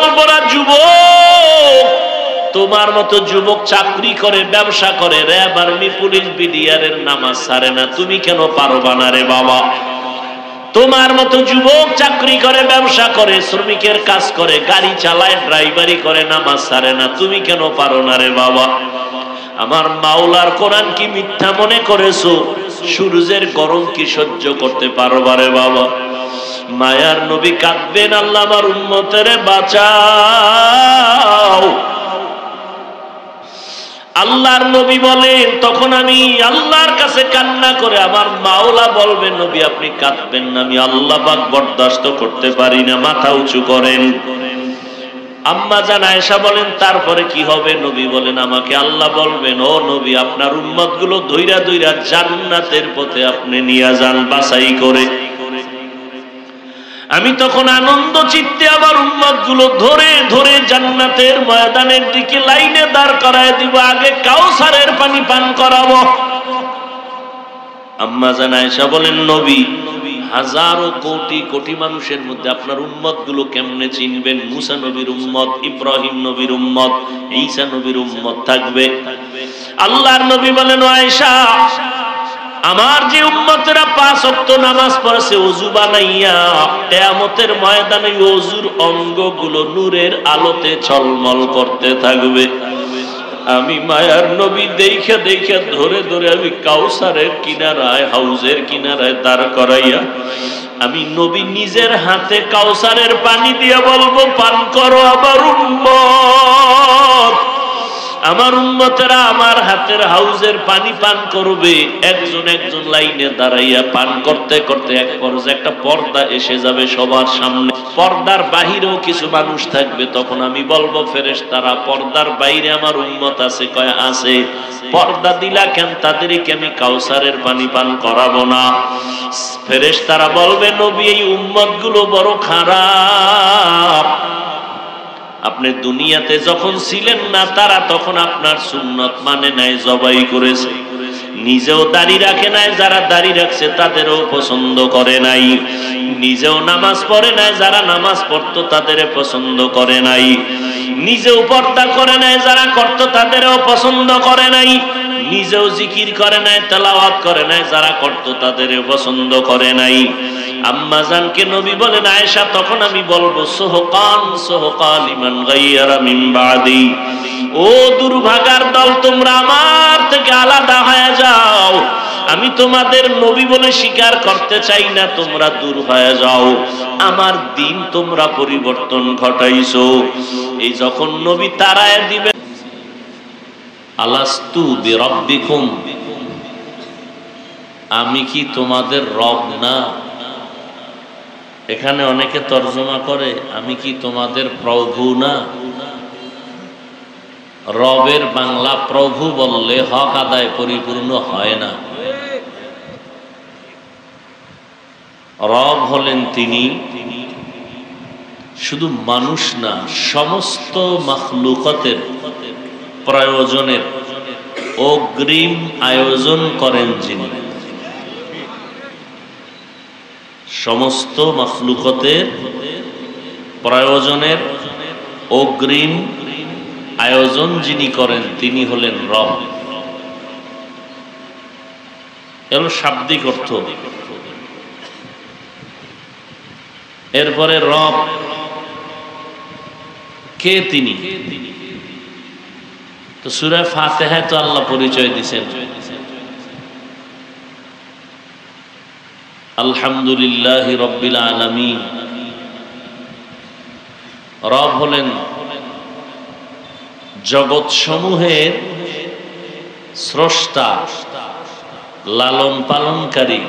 বলবো না যুবক, তোমার মতো যুবক চাকরি করে, ব্যবসা করে, র্যাব, আর্মি, পুলিশ, বিডিআরের নামাজ ছাড়ে না, তুমি কেন পারবা না রে বাবা? তোমার মতো যুবক চাকরি করে, ব্যবসা করে, শ্রমিকের কাজ করে, গাড়ি চালায়, ড্রাইভারি করে, নামাজ ছাড়ে না, তুমি কেন পারো না রে বাবা? আমার মাওলার কোরআন কি মিথ্যা মনে করেছো? সূর্যের গরম কি সহ্য করতে পারবা রে বাবা? মায়ার নবী কাঁদবেন, আল্লাহ আমার উম্মতের বাঁচাও। আল্লাহর নবী বলেন, তখন আমি আল্লাহর কাছে কান্না করে, আমার মাওলা বলবেন নবী আপনি কাঁদবেন না, আমি আল্লাহ পাক বরদাস্ত করতে পারি না, মাথা উঁচু করেন। আম্মা জান আয়েশা বলেন, তারপরে কি হবে? নবী বলেন, আমাকে আল্লাহ বলবেন, ও নবী আপনার উম্মত গুলো ধইরা ধইরা জান্নাতের পথে আপনি নিয়ে যান বাছাই করে। আমি তখন আনন্দ চিত্তে আমার উম্মত গুলো ধরে ধরে জান্নাতের ময়দানের দিকে লাইনে দাঁড় করায় দিব, আগে কাউসারের পানি পান করাবো। আম্মা জান আয়েশা বলেন, নবী হাজারো কোটি কোটি মানুষের মধ্যে আপনার উম্মত গুলো কেমনে চিনবেন? মুসা নবীর উম্মত, ইব্রাহিম নবীর উম্মত, ঈসা নবীর উম্মত থাকবে। আল্লাহর নবী বলেন, আয়েশা আমার যে উম্মতেরা 5 ওয়াক্ত নামাজ পড়েছে ওযু বানাইয়া, কিয়ামতের ময়দানে ওযুর অঙ্গগুলো নূরের আলোতে ঝলমল করতে থাকবে। আমি মায়ার নবী দেখে দেখে ধরে ধরে আমি কাউসারের কিনারায়, হাউজের কিনারায় দাঁড় করাইয়া আমি নবী নিজের হাতে কাউসারের পানি দিয়ে বলবো, পান করো আমার উম্মত। আমার উম্মতেরা আমার হাতের হাউজের পানি পান করবে। একজন একজন লাইনে দাঁড়াইয়া পান করতে করতে এক পর্যায়ে একটা পর্দা এসে যাবে সবার সামনে। পর্দার বাহিরেও কিছু মানুষ থাকবে। তখন আমি বলবো, ফেরেশতারা পর্দার বাইরে আমার উম্মত আছে? কয় আছে। পর্দা দিলা কেন? তাদেরকে আমি কাউসারের পানি পান করাবো না। ফেরেশতারা বলবে, নবী এই উম্মত গুলো বড় খারাপ। আপনি দুনিয়াতে যখন ছিলেন না, তারা তখন আপনার সুন্নত মানে নাই, জবাই করেছে। নিজেও দাড়ি রাখে নাই, যারা দাড়ি রাখছে তাদেরও পছন্দ করে নাই। নিজেও নামাজ পড়ে নাই, যারা নামাজ পড়তো তাদের পছন্দ করে নাই। নিজেও পর্দা করে নাই, যারা করতো তাদেরও পছন্দ করে নাই। নিজেও জিকির করে নাই, তেলাওয়াত করে নাই, যারা করতো তাদের পছন্দ করে নাই। আম্মা জানকে নবী বলেন, আয়েশা তখন আমি বলবো, সোহকান সোহকান লিমান গায়্যারা মিন বাদি। ও দুর্ভাগার দল, তোমরা আমার থেকে আলাদা হয়ে যাও। আমি তোমাদের নবী বলে স্বীকার করতে চাই না, তোমরা দূর হয়ে যাও। আমার দিন তোমরা পরিবর্তন ঘটাইছো। এই যখন নবী তারায় দিবে, আলাস্তু বিরাব্বিকুম, আমি কি তোমাদের রব না? এখানে অনেকে তর্জমা করে, আমি কি তোমাদের প্রভু না? রবের বাংলা প্রভু বললে হক আদায় পরিপূর্ণ হয় না। রব হলেন তিনি, শুধু মানুষ না, সমস্ত মাখলুকাতের প্রয়োজনের অগ্রিম আয়োজন করেন যিনি। সমস্ত মাখলুকাতের প্রয়োজনের অগ্রিম আয়োজন যিনি করেন তিনি হলেন রব। এর শাব্দিক অর্থ। এরপরে রব কে? তিনি তো সূরা ফাতিহায় তো আল্লাহ পরিচয় দিয়েছেন, আলহামদুলিল্লাহি রাব্বিল আলামিন। রব হলেন জগৎ সমূহের স্রষ্টা, লালন পালনকারী।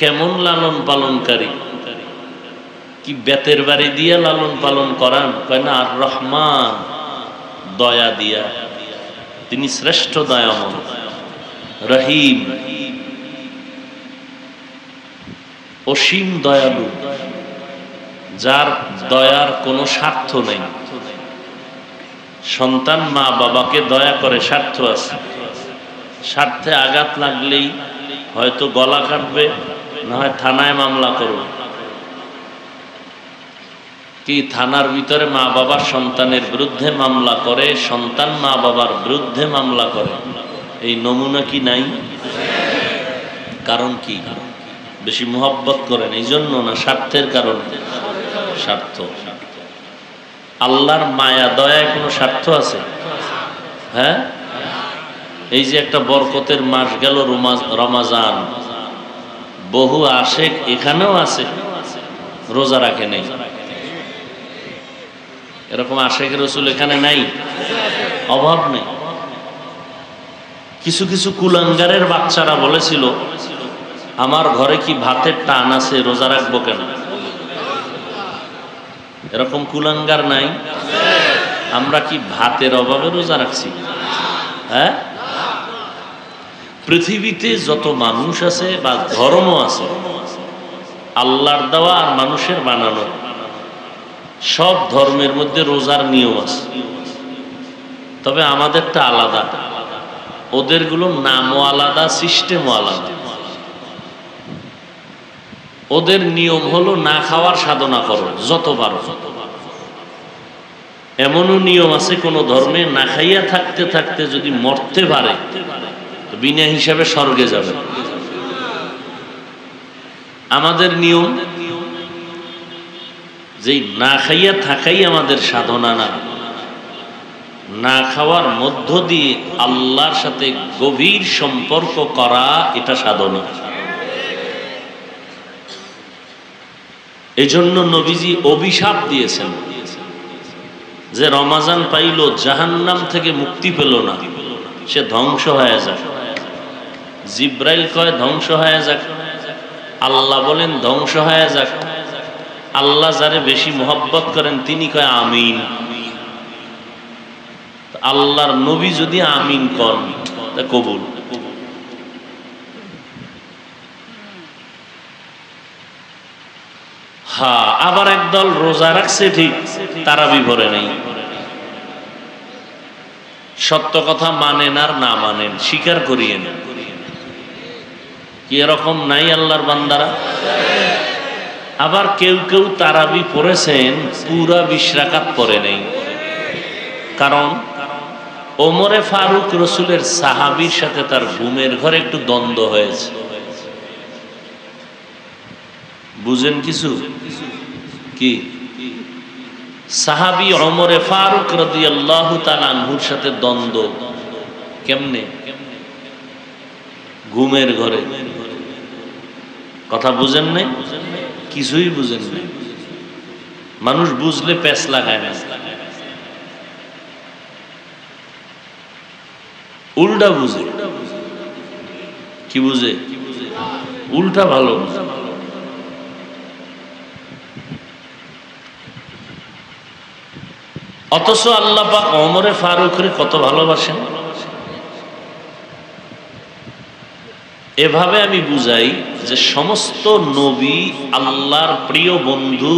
কেমন লালন পালনকারী? কি বেতের বাড়ি দিয়া লালন পালন করান? কয় না, আর রহমান, দয়া দিয়া। তিনি শ্রেষ্ঠ দয়াময়, রহিম, অসীম দয়ালু, যার দয়ার কোনো স্বার্থ নেই। সন্তান মা বাবাকে দয়া করে, স্বার্থ আছে। স্বার্থে আঘাত লাগলেই হয়তো গলা কাটবে, না হয় থানায় মামলা করবে। কি থানার ভিতরে মা বাবার সন্তানের বিরুদ্ধে মামলা করে, সন্তান মা বাবার বিরুদ্ধে মামলা করে, এই নমুনা কি নাই? কারণ কি? বেশি মোহব্বত করেন এই জন্য না স্বার্থের কারণে? স্বার্থ। আল্লাহর মায়া দয়ায় কোনো স্বার্থ আছে? হ্যাঁ, এই যে একটা বরকতের মাস গেল রমাজান, বহু আশেক এখানেও আছে, রোজা রাখে নেই। এরকম আশেক রসুল এখানে নাই? অভাব নেই। কিছু কিছু কুলাঙ্গারের বাচ্চারা বলেছিল, আমার ঘরে কি ভাতের টান আছে, রোজা রাখবো কেন? এরকম কুলাঙ্গার নাই? আমরা কি ভাতের অভাবে রোজা রাখছি? হ্যাঁ, পৃথিবীতে যত মানুষ আছে বা ধর্ম আছে, আল্লাহর দেওয়া আর মানুষের বানানো, সব ধর্মের মধ্যে রোজার নিয়ম আছে। তবে আমাদেরটা আলাদা, ওদেরগুলো নামও আলাদা, সিস্টেমও আলাদা। ওদের নিয়ম হলো না খাওয়ার সাধনা করো যতবার। এমনও নিয়ম আছে কোন ধর্মে, না খাইয়া থাকতে থাকতে যদি মরতে পারে বিনা হিসাবে স্বর্গে যাবে। আমাদের নিয়ম যে না খাইয়া থাকাই আমাদের সাধনা না, না খাওয়ার মধ্য দিয়ে আল্লাহর সাথে গভীর সম্পর্ক করা, এটা সাধনা। এজন্য নবীজি অভিশাপ দিয়েছেন যে রমাজান পাইল জাহান্নাম থেকে মুক্তি পেল না, সে ধ্বংস হয়ে যাক। জিব্রাইল কয় ধ্বংস হয়ে যাক, আল্লাহ বলেন ধ্বংস হয়ে যাক। আল্লাহ যারে বেশি মোহব্বত করেন তিনি কয় আমিন। আল্লাহর নবী যদি আমিন করেন তা কবুল। হ্যাঁ, আবার একদল রোজা রাখছে ঠিক, তারাবি পড়ে নেই। সত্য কথা মানেন আর না মানেন, স্বীকার করিয়েন। কি এরকম নাই আল্লাহর বান্দারা? আবার কেউ কেউ তারাবি পড়েছেন, পুরা 20 রাকাত পড়ে নেই। কারণ ওমরে ফারুক রসুলের সাহাবীর সাথে তার ঘুমের ঘরে একটু দ্বন্দ্ব হয়েছে। বুঝেন কিছু? কি সাহাবী ওমরে ফারুক রাদিয়াল্লাহু তাআলা আনহুর সাথে দ্বন্দ্ব কেমনে? ঘুমের ঘরে। কথা বুঝেন নাই? কিছুই বুঝেন নাই। মানুষ বুঝলে পেঁচ লাগায় না, উল্টা বুঝে। কি বুঝে? উল্টা ভালো। অথচ আল্লাহ পাক ওমরে ফারুকরে কত ভালোবাসেন। এভাবে আমি বুঝাই যে সমস্ত নবী আল্লাহর প্রিয় বন্ধু,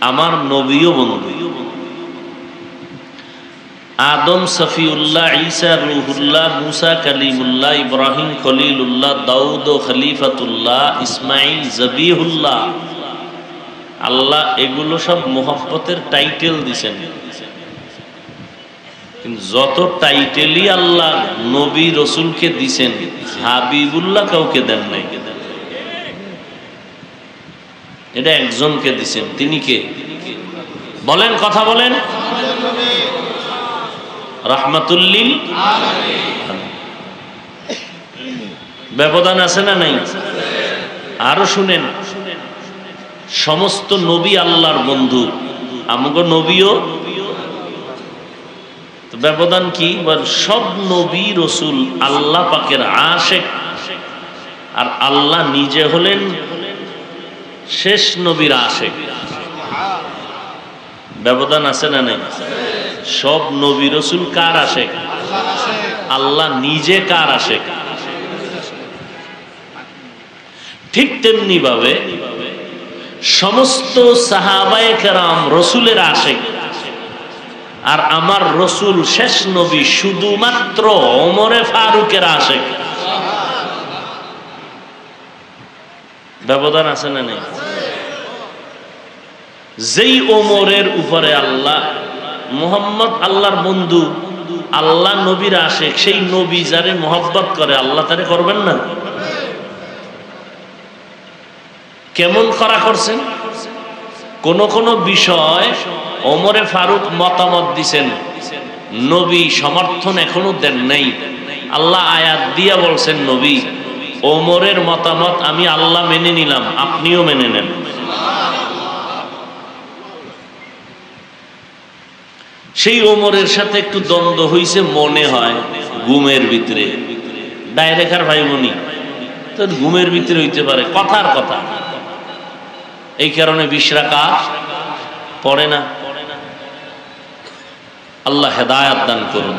আমার নবীও বন্ধু। আদম সফিউল্লাহ, ঈসা রুহুল্লাহ, মুসা কালিমুল্লাহ, ইব্রাহিম খলিলুল্লাহ, দাউদ খলিফাতুল্লাহ, ইসমাইল জবিহুল্লাহ, আল্লাহ এগুলো সব মোহব্বতের টাইটেল দিছেন। কিন্তু যত টাইটেলই আল্লাহ নবী রসুলকে দিছেন, হাবিবুল্লাহ কাউকে দেন নাই। এটা একজনকে দিছেন, তিনি কে? বলেন, কথা বলেন। রাহমাতুল্লিল আলামিন। ব্যবধান আছে না নাই? আরো শুনেন, সমস্ত নবী আল্লাহর বন্ধু, আমগো নবীও। ব্যবধান কি? সব নবী রসুল আল্লাহ পাকের আশেক, আর আল্লাহ নিজে হলেন শেষ নবীর আশেক। ব্যবধান আছে না নাই? সব নবী রসুল কার আশেক? আল্লাহ নিজে কার আশেক? ঠিক তেমনি ভাবে সমস্ত সাহাবায়ে কেরাম রসুলের আশেক, আর আমার রসুল শেষ নবী শুধুমাত্র ওমরে ফারুকের আশেক। ব্যবধান আছে না নেই? যেই ওমরের উপরে আল্লাহ মুহাম্মদ আল্লাহর বন্ধু, আল্লাহ নবীর আশিক, সেই নবী যারে মোহাব্বত করে আল্লাহ তারে করবেন না? কেমন করা করছেন? কোন কোন বিষয় ওমরে ফারুক মতামত দিছেন, নবী সমর্থন এখনো দেন নাই। আল্লাহ আয়াত দিয়া বলছেন, নবী ওমরের মতামত আমি আল্লাহ মেনে নিলাম, আপনিও মেনে নেন। সেই ওমরের সাথে একটু দ্বন্দ্ব হইছে মনে হয় ঘুমের ভিতরে, ডাইরেক্ট ভাই বোনি তো ঘুমের ভিতরে হইতে পারে, কথার কথা। এই কারণে 20 রাকাত পড়ে না। আল্লাহ হেদায়েত দান করুন।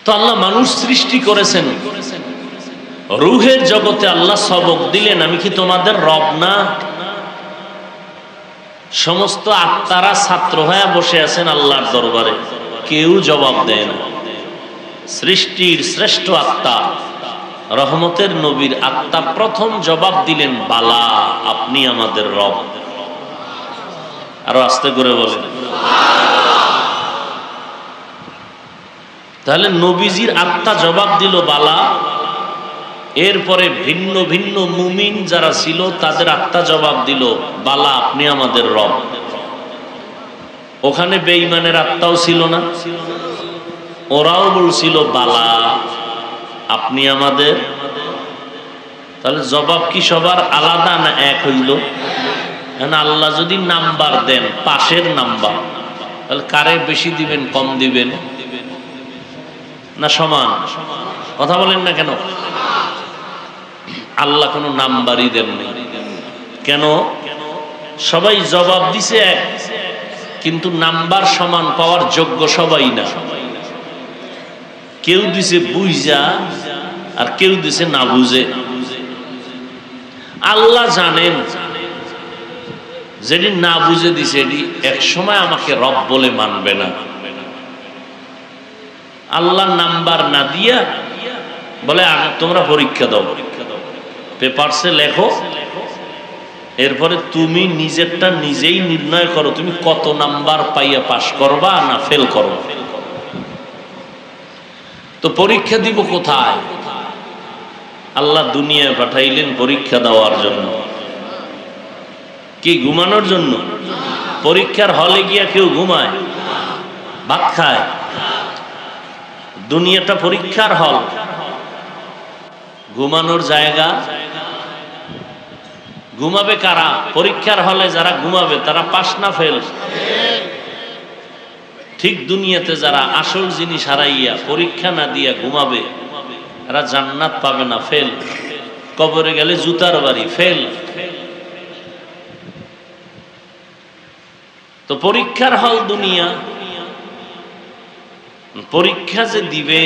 তো আল্লাহ মানুষ সৃষ্টি করেছেন, রূহের জগতে আল্লাহ সবক দিলেন, আমি কি তোমাদের রব না? সমস্ত আত্মারা ছাত্র হয়ে বসে আছেন আল্লাহর দরবারে, কেউ জবাব দেয় না। সৃষ্টির শ্রেষ্ঠ আত্মা রহমতের নবীর আত্মা প্রথম জবাব দিলেন, বালা, আপনি আমাদের রব। আরো আস্তে করে বলেন। তাহলে নবীজির আত্মা জবাব দিল বালা। এরপরে ভিন্ন ভিন্ন মুমিন যারা ছিল তাদের আত্মা জবাব দিল, বালা, আপনি আমাদের রব। ওখানে বেঈমানের আত্মাও ছিল না, ওরাও বলছিল, বালা, আপনি আমাদের। তাহলে জবাব কি সবার আলাদা না এক হইল? আল্লাহ যদি নাম্বার দেন, পাশের নাম্বার, তাহলে কারে বেশি দিবেন, কম দিবেন না সমান? কথা বলেন না কেন? আল্লাহ কোনো নাম্বারই দেন নাই। কেন? সবাই জবাব দিছে এক, কিন্তু নাম্বার সমান পাওয়ার যোগ্য সবাই না। কেউ দিছে বুঝা আর কেউ দিছে না বুঝে। আল্লাহ জানেন যেটি না বুঝে দিছে এটি এক সময় আমাকে রব বলে মানবে না। আল্লাহ নাম্বার না দিয়া বলে, তোমরা পরীক্ষা দাও, পেপারসে লেখো, এরপরে তুমি নিজেরটা নিজেই নির্ণয় করো, তুমি কত নাম্বার পাইয়া পাস করবা না ফেল করবা। তো পরীক্ষা দিব কোথায়? আল্লাহ দুনিয়ায় পাঠাইলেন পরীক্ষা দেওয়ার জন্য। কি ঘুমানোর জন্য? পরীক্ষার হলে গিয়া কেউ ঘুমায়, ভাত খায়? দুনিয়াটা পরীক্ষার হল, ঘুমানোর জায়গা। ঘুমাবে কারা? পরীক্ষার হলে যারা ঘুমাবে তারা পাস না ফেল? ঠিক দুনিয়াতে যারা আসল জিনিস হারাইয়া পরীক্ষা না দিয়া ঘুমাবে, এরা জান্নাত পাবে না, ফেল। কবরে গেলে জুতার বাড়ি, ফেল। তো পরীক্ষার হল দুনিয়া। পরীক্ষা যে দিবে,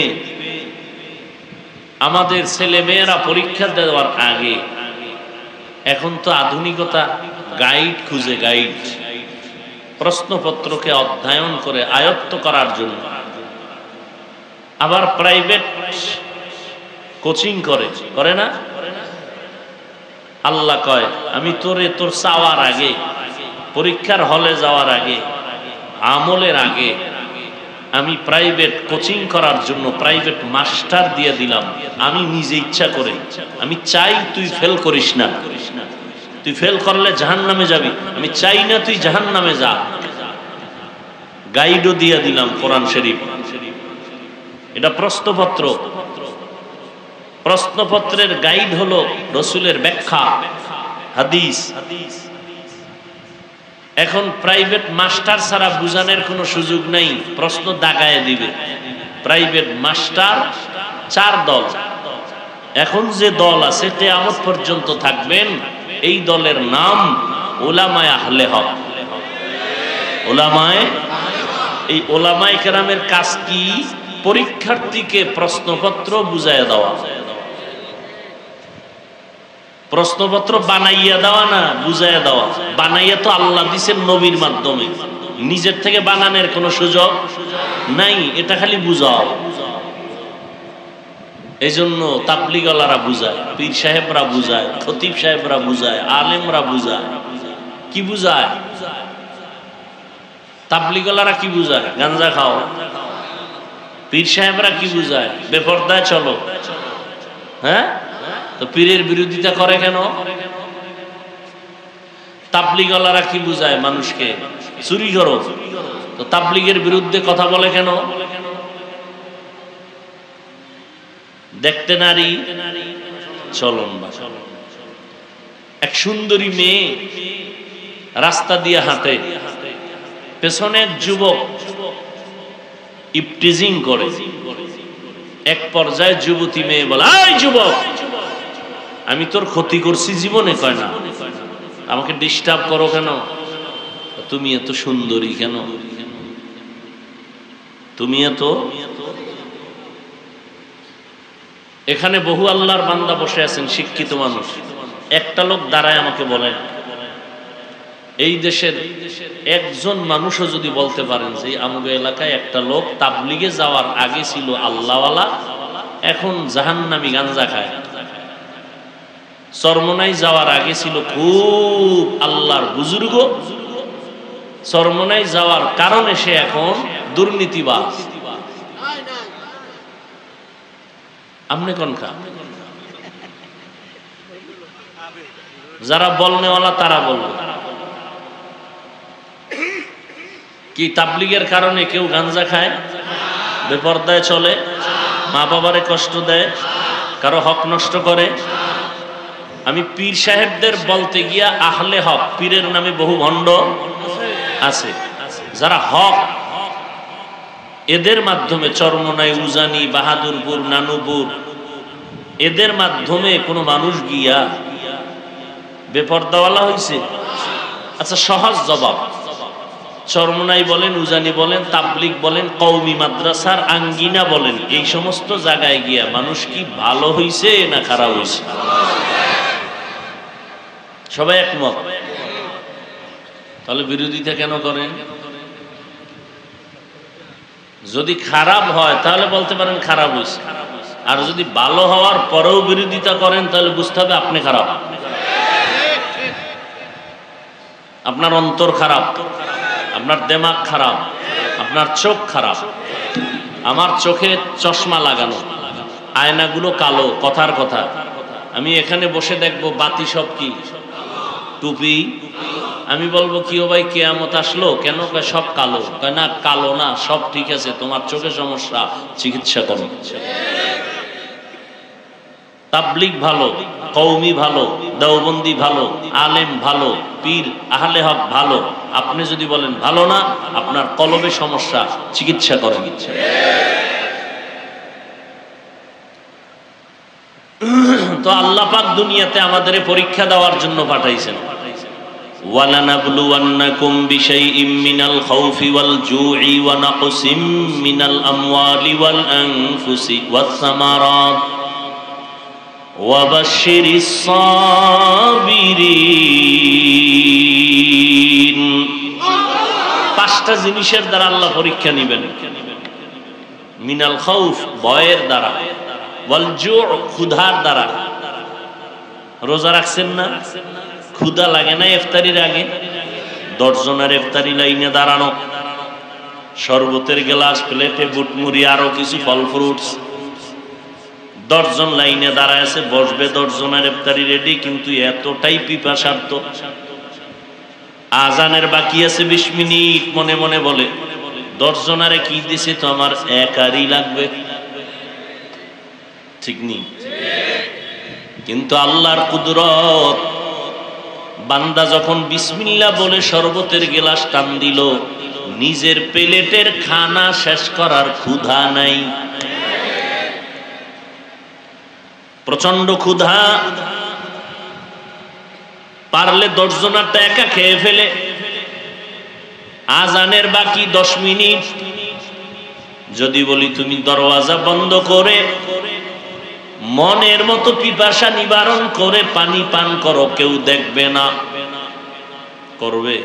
আমাদের ছেলে মেয়েরা পরীক্ষা দেওয়ার আগে, এখন তো আধুনিকতা, গাইড খুঁজে, গাইড, প্রশ্নপত্রকে অধ্যয়ন করে আয়ত্ত করার জন্য। আবার প্রাইভেট কোচিং করে না? আল্লাহ কয়, আমি তোরে তোর চাওয়ার আগে, পরীক্ষার হলে যাওয়ার আগে, আমলের আগে, আমি প্রাইভেট কোচিং করার জন্য প্রাইভেট মাস্টার দিয়ে দিলাম। আমি নিজে ইচ্ছা করে, আমি চাই তুই ফেল করিস না, তুই ফেল করলে জাহান্নামে যাবি, আমি চাই না তুই জাহান্নামে যা। গাইডও দিয়ে দিলাম, কোরআন শরীফ। এটা প্রশ্নপত্র। প্রশ্নপত্রের গাইড হলো রসুলের ব্যাখ্যা, হাদিস। এখন প্রাইভেট মাস্টার ছাড়া বুঝানোর কোনো সুযোগ নাই, প্রশ্ন দাগায় দিবে। প্রাইভেট মাস্টার 4 দল। এখন যে দল আছে কিয়ামত পর্যন্ত থাকবেন, এই দলের নাম উলামায়ে আহলে হক। উলামায়ে, এই উলামায়ে কেরামের কাজ কি? পরীক্ষার্থীকে প্রশ্নপত্র বুঝাইয়া দেওয়া। প্রশ্নপত্র বানাইয়া দেওয়া না, বুঝাইয়া দেওয়া। বানাইয়া তো আল্লাহ দিছেন নবীর মাধ্যমে, নিজের থেকে বানানোর কোনো সুযোগ নাই। এটা খালি বুঝাও। এই জন্য তাবলিগওয়ালারা বুঝায়, পীর সাহেবরা বুঝায়, খতিব সাহেবরা বুঝায়, আলেমরা বুঝায়। কি বুঝায়? তাবলিগওয়ালারা কি বুঝায়? গাঞ্জা খাও। পীর সাহেবরা কি বুঝায়? বেপরদায় চলো। হ্যাঁ, তো পীরের বিরোধিতা করে কেন? তাবলিগওয়ালারা কি বুঝায় মানুষকে? চুরি করো। তো তাবলিগের বিরুদ্ধে কথা বলে কেন? দেখতে নারী চলন বা এক সুন্দরী মেয়ে রাস্তা দিয়ে হাঁটে, পেছনের যুবক ইপটিজিং করে। এক পর্যায়ে যুবতী মেয়ে বলে, এই যুবক, আমি তোর ক্ষতি করছি জীবনে? কয় না, আমাকে ডিস্টার্ব করো কেন? তুমি এত সুন্দরী কেন? তুমি এত। এখানে বহু আল্লাহর বান্দা বসে আছেন, শিক্ষিত মানুষ। একটা লোক দাঁড়ায় আমাকে বলেন, এই দেশের একজন মানুষও যদি বলতে পারেন যে আমগো এলাকায় একটা লোক তাবলিগে যাওয়ার আগে ছিল আল্লাহওয়ালা, এখন জাহান্নামী গাঞ্জা খায়। চরমনাই যাওয়ার আগে ছিল খুব আল্লাহর বুজুর্গ, চরমনাই যাওয়ার কারণে সে এখন দুর্নীতিবাজ। আমনে কোনটা? যারা বলনেওয়ালা তারা বলবে। কি তাবলিগের কারণে কেউ গাঞ্জা খায়, বেপরদায় চলে, মা বাবারে কষ্ট দেয়, কারো হক নষ্ট করে? আমি পীর সাহেবদের বলতে গিয়া আহলে হক, পীরের নামে বহু ভণ্ড আছে, যারা হক, এদের মাধ্যমে চরমনাই, উজানি, বাহাদুরপুর, নানুপুর, এদের মাধ্যমে কোনো মানুষ গিয়া বেপরদাওয়ালা হয়েছে? আচ্ছা, সহজ জবাব। চরমনাই বলেন, উজানি বলেন, তাবলিগ বলেন, কওমি মাদ্রাসার আঙ্গিনা বলেন, এই সমস্ত জায়গায় গিয়া মানুষ কি ভালো হইছে না খারাপ হইছে? সবাই একমত। তাহলে বিরোধিতা কেন করেন? যদি খারাপ হয় তাহলে বলতে পারেন খারাপ হয়েছে, আর যদি ভালো হওয়ার পরেও বিরোধিতা করেন তাহলে বুঝতে হবে আপনি খারাপ, আপনার অন্তর খারাপ, আপনার দিমাগ খারাপ, আপনার চোখ খারাপ। আমার চোখে চশমা লাগানো, আয়নাগুলো কালো, কথার কথা। আমি এখানে বসে দেখবো বাতি সব কি টুপি। আমি বলবো কি ও ভাই, কিয়ামত আসলো কেন? কয় সব কালো। কয় না, কালো না, সব ঠিক আছে, তোমার চোখে সমস্যা, চিকিৎসা করো। তাবলিগ ভালো, কওমি ভালো, দেওবন্দি ভালো, আলেম ভালো, পীর আহলে হক ভালো। আপনি যদি বলেন ভালো না, আপনার কলবে সমস্যা, চিকিৎসা করেন। তো আল্লাহ পাক দুনিয়াতে আমাদের পরীক্ষা দেওয়ার জন্য পাঠাইছেন। ওয়ালানাবলুওয়ান্নাকুম বিশাইইম মিনাল খাউফি ওয়াল জুই ওয়া নাকসিম মিনাল আমওয়ালি ওয়াল আনফুসি ওয়াস সামারাত ওয়াবাশশিরিস সাবিরিন। পাঁচটা জিনিসের দ্বারা আল্লাহ পরীক্ষা নেবেন। মিনাল খাউফ, ভয়ের দ্বারা, ওয়াল জু, ক্ষুধার দ্বারা। রোজা রাখছেন না? ক্ষুধা লাগে না ইফতারির আগে? 10 জনের ইফতারি লাইনে দাঁড়ানো, শরবতের গ্লাস, প্লেটে বুটমুড়ি, আরো কিছু ফল ফ্রুটস, 10 জন লাইনে দাঁড়ায় আছে, বসবে 10 জনের ইফতারি রেডি, কিন্তু এতটাই পিপাসার্থ। আজানের বাকি আছে 20 মিনিট, মনে মনে বলে 10 জনারে কি দিছে, তো আমার একারই লাগবে। ঠিক নেই? কিন্তু আল্লাহর কুদরত, বান্দা যখন বিসমিল্লাহ বলে শরবতের গ্লাস টান দিল, নিজের প্লেটের খানা শেষ করার ক্ষুধা নাই, প্রচন্ড ক্ষুধা। পারলে 10 জনারটা একা খেয়ে ফেলে। আজানের বাকি 10 মিনিট, যদি বলি তুমি দরওয়াজা বন্ধ করে মনের মতো পিপাসা নিবারণ করে পানি পান করো, কেউ দেখবে না, করবে?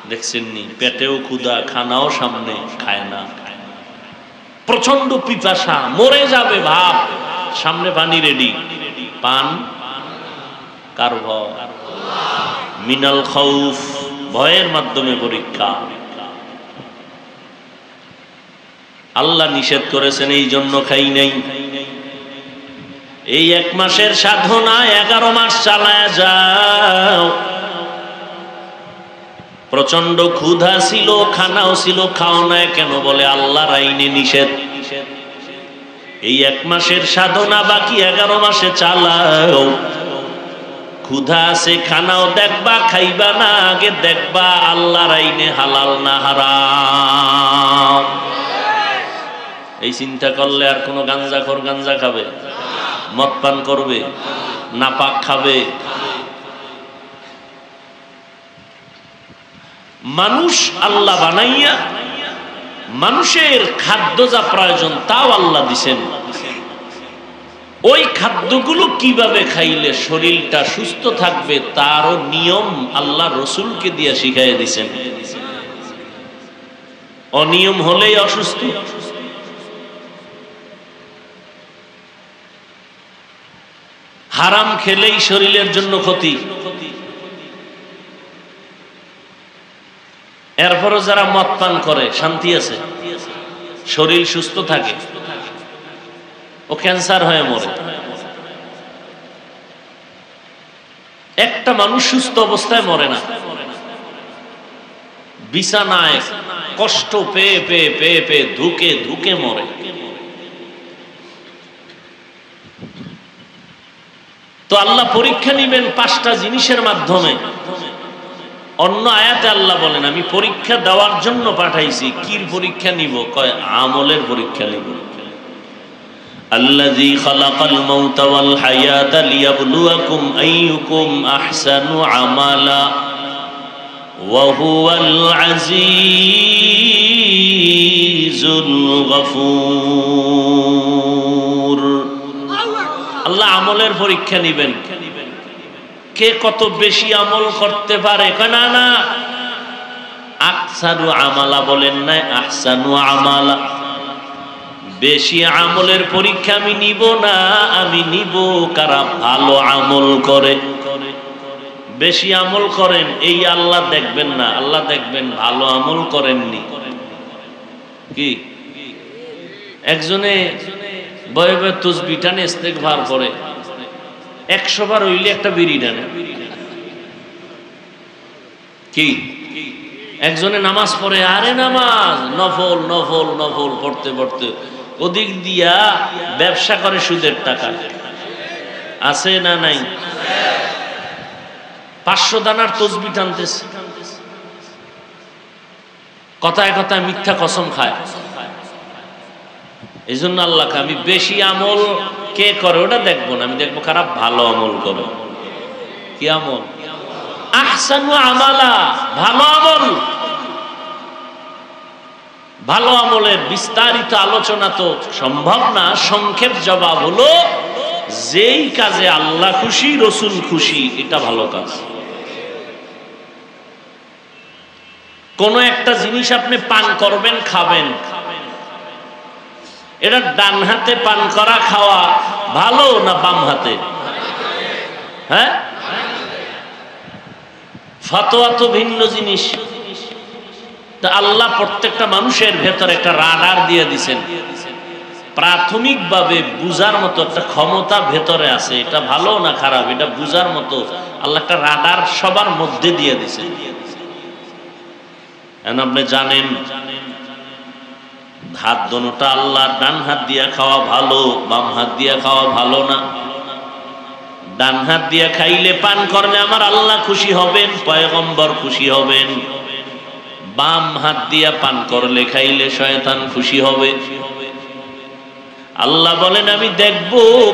দেখছেননি? পেটেও ক্ষুধা, খানাও সামনে, খায় না। প্রচন্ড পিপাসা, মরে যাবে ভাব, সামনে পানি রেডি, পান কার ভয়? মিনাল খাউফ, ভয়ের মাধ্যমে পরীক্ষা। আল্লাহ নিষেধ করেছেন, এই জন্য খাই নাই। এই 1 মাসের সাধনা 11 মাস চালায় যাও। প্রচন্ড ক্ষুধা ছিল, খানাও ছিল, খাও না কেন? বলে আল্লাহর আইনে নিষেধ। এই 1 মাসের সাধনা বাকি 11 মাসে চালাও। ক্ষুধা আছে, খানাও দেখবা, খাইবা না, আগে দেখবা আল্লাহর আইনে হালাল না হারাম। এই চিন্তা করলে আর কোনো গাঞ্জাখোর গাঞ্জা খাবে, মদ পান করবে, নাপাক খাবে? মানুষ আল্লাহ বানাইয়া মানুষের খাদ্য যা প্রয়োজন তাও আল্লাহ দিছেন। ওই খাদ্যগুলো কিভাবে খাইলে শরীরটা সুস্থ থাকবে তারও নিয়ম আল্লাহ রসুলকে দিয়ে শিখাইয়া দিছেন। অনিয়ম হলেই অসুস্থ। হারাম খেলেই শরীরের জন্য ক্ষতি। এরপরও যারা মদ পান করে শান্তি আছে, শরীর সুস্থ থাকে, ও ক্যান্সার হয়ে মরে। একটা মানুষ সুস্থ অবস্থায় মরে না, বিছানায় কষ্ট পেয়ে পেয়ে পেয়ে পেয়ে ধুকে ধুকে মরে। তো আল্লাহ পরীক্ষা নিবেন 5টা জিনিসের মাধ্যমে। অন্য আয়াতে আল্লাহ বলেন আমি পরীক্ষা দেওয়ার জন্য পাঠাইছি। কি পরীক্ষা নিব? কয় আমলের পরীক্ষা নিব। আল্লাযী খালাকাল মাউতা ওয়াল হায়াতা লিয়াবলুয়াকুম আইয়ুকুম আহসানু আমালা ওয়া হুয়াল আজিজুল গফুর। আল্লাহ আমলের পরীক্ষা নিবেন, কে কত বেশি আমল করতে পারে। কয় না না, আকসারু আমালা বলেন নাই, আহসানু আমালা। বেশি আমলের পরীক্ষা আমি নিব না, আমি নিব কারা ভালো আমল করে। বেশি আমল করেন এই আল্লাহ দেখবেন না, আল্লাহ দেখবেন ভালো আমল করেননি। কি একজনে বয়ে বয়ে তসবিহ টানে, ইস্তেগফার করে, 100 বার হইলে একটা বিড়ি টানে। কি একজনে নামাজ পড়ে, আরে নামাজ নফল নফল নফল পড়তে পড়তে ওদিক দিয়া ব্যবসা করে সুদের টাকা। আছে না নাই? 500 দানার তসবিহ টানতেছে, কথায় কথায় মিথ্যা কসম খায়। এই জন্য আল্লাহকে আমি বেশি আমল কে করে ওটা দেখবো না, আমি দেখবো কারা ভালো আমল করে। কি আমল? আহসানু আমালা, ভালো আমল। ভালো আমলের বিস্তারিত আলোচনা তো সম্ভব না, সংক্ষেপ জবাব হলো যেই কাজে আল্লাহ খুশি রসুল খুশি এটা ভালো কাজ। কোন একটা জিনিস আপনি পান করবেন, খাবেন, এটা ডান হাতে পান করা খাওয়া ভালো না বাম হাতে? হ্যাঁ, ফতোয়া তো ভিন্ন জিনিস। তা আল্লাহ প্রত্যেকটা মানুষের ভেতর একটা রাডার দিয়ে দিছেন, প্রাথমিকভাবে বুঝার মতো একটা ক্ষমতা ভেতরে আছে। এটা ভালো না খারাপ এটা বুঝার মতো আল্লাহ একটা রাডার সবার মধ্যে দিয়ে দিছেন। আপনি জানেন হাত দোনোটা আল্লাহ, ডান হাত দিয়া খাওয়া ভালো, বাম হাত দিয়া খাওয়া ভালো না। ডান হাত দিয়া খাইলে পান করলে আমার আল্লাহ খুশি হবেন, পয়গম্বর খুশি হবেন। বাম হাত দিয়া পান করলে খাইলে শয়তান খুশি হবে। আল্লাহ বলেন আমি দেখব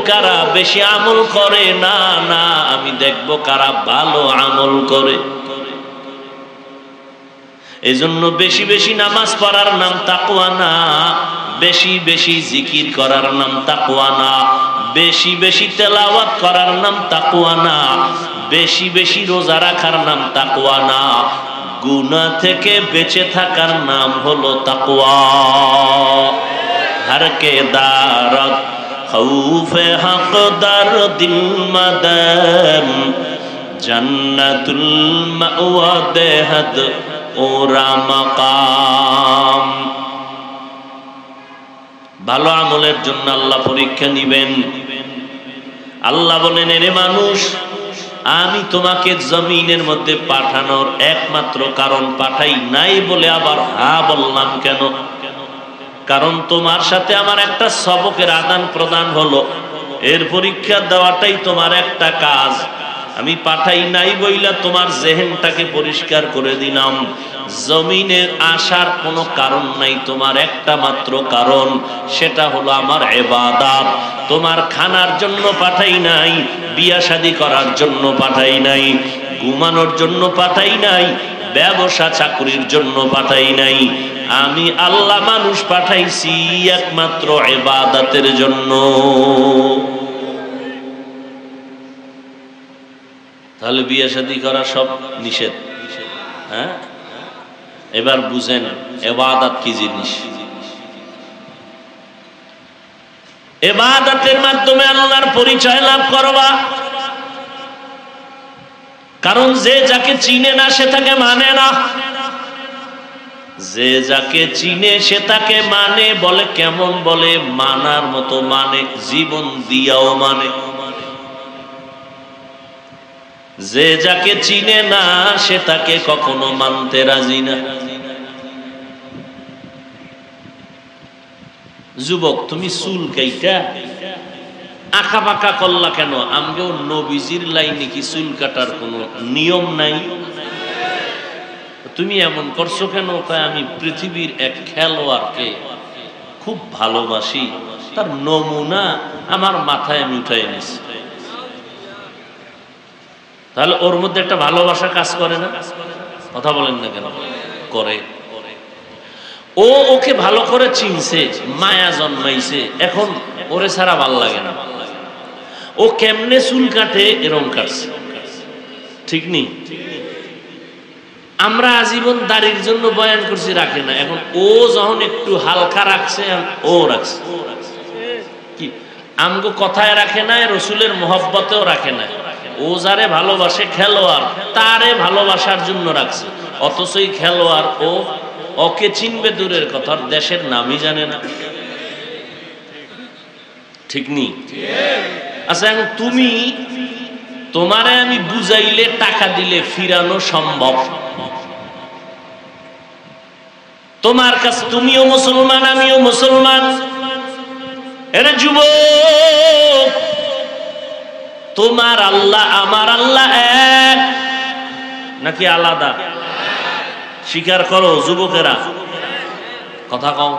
কারা বেশি আমল করে। না না, আমি দেখব কারা ভালো আমল করে। এজন্য বেশি বেশি নামাজ পড়ার নাম তাকওয়া না, বেশি বেশি জিকির করার নাম তাকওয়া না, বেশি বেশি তেলাওয়াত করার নাম তাকওয়া না, বেশি বেশি রোজা রাখার নাম তাকওয়া না, গুনাহ থেকে বেঁচে থাকার নাম হলো তাকওয়া। हर के दारत खौफे हक दर दिल मदम जन्नतुल मअवा बेहद ओरा मकाम। ভালো আমলের জন্য আল্লাহ পরীক্ষা নিবেন। আল্লাহ বলেন, এরে মানুষ, আমি তোমাকে জমিনের মধ্যে পাঠানোর একমাত্র কারণ পাঠাই নাই বলে আবার হ্যাঁ বললাম কেন? কারণ তোমার সাথে আমার একটা সবকের আদান প্রদান হলো, এর পরীক্ষা দেওয়াটাই তোমার একটা কাজ। আমি পাঠাই নাই বইলা তোমার জেহেনটাকে পরিষ্কার করে দিলাম। জমিনে আসার কোনো কারণ নাই, তোমার একটা মাত্র কারণ, সেটা হলো আমার ইবাদত। তোমার খানার জন্য পাঠাই নাই, বিয়া শাদী করার জন্য পাঠাই নাই, ঘুমানোর জন্য পাঠাই নাই, ব্যবসা চাকরির জন্য পাঠাই নাই। আমি আল্লাহ মানুষ পাঠাইছি একমাত্র ইবাদতের জন্য। তাহলে বিয়ে শাদী করা সব নিষেধ। হ্যাঁ, এবার বুঝেন ইবাদত কি জিনিস। ইবাদতের মাধ্যমে আল্লাহর পরিচয় লাভ করবা। কারণ যে যাকে চিনে না সে তাকে মানে না, যে যাকে চিনে সে তাকে মানে। বলে কেমন? বলে মানার মতো মানে, জীবন দিয়াও মানে। যে যাকে চিনে না সে তাকে কখনো মানতে রাজি না। যুবক, তুমি চুল কাইটা আঁকা বাঁকা করলা কেন? আমগো নবীজির লাইনে কি চুল কাটার কোনো নিয়ম নাই? তুমি এমন করছো কেন? আমি পৃথিবীর এক খেলোয়াড়কে খুব ভালোবাসি, তার নমুনা আমার মাথায় আমি উঠাই নিছি। তাহলে ওর মধ্যে একটা ভালোবাসা কাজ করে না? কথা বলেন না কেন? করে। ও ওকে ভালো করে চিনছে, মায়া জন্মাইছে, এখন ওরে ছাড়া ভাল লাগে না। ও কেমনে চুল কাটে এরকম কাটছে, ঠিক নেই? আমরা আজীবন দাড়ির জন্য বয়ান করছি, রাখে না। এখন ও যখন একটু হালকা রাখছে, ও রাখছে কি? আমগো কথায় রাখে না, রসুলের মহব্বতেও রাখে না। ও যারে ভালোবাসে খেলোয়াড়, তারে ভালোবাসার জন্য রাখছে। অথচ এই খেলোয়াড় ও ওকে চিনবে দূরের কথা, দেশের নামই জানে না, ঠিক নেই? আচ্ছা, এখন তুমি, তোমারে আমি বুঝাইলে টাকা দিলে ফিরানো সম্ভব? তোমার কাছে, তুমিও মুসলমান আমিও মুসলমান। এরে যুবক, তোমার আল্লাহ আমার আল্লাহ এক নাকি আলাদা? স্বীকার করো যুবকেরা, কথা কও।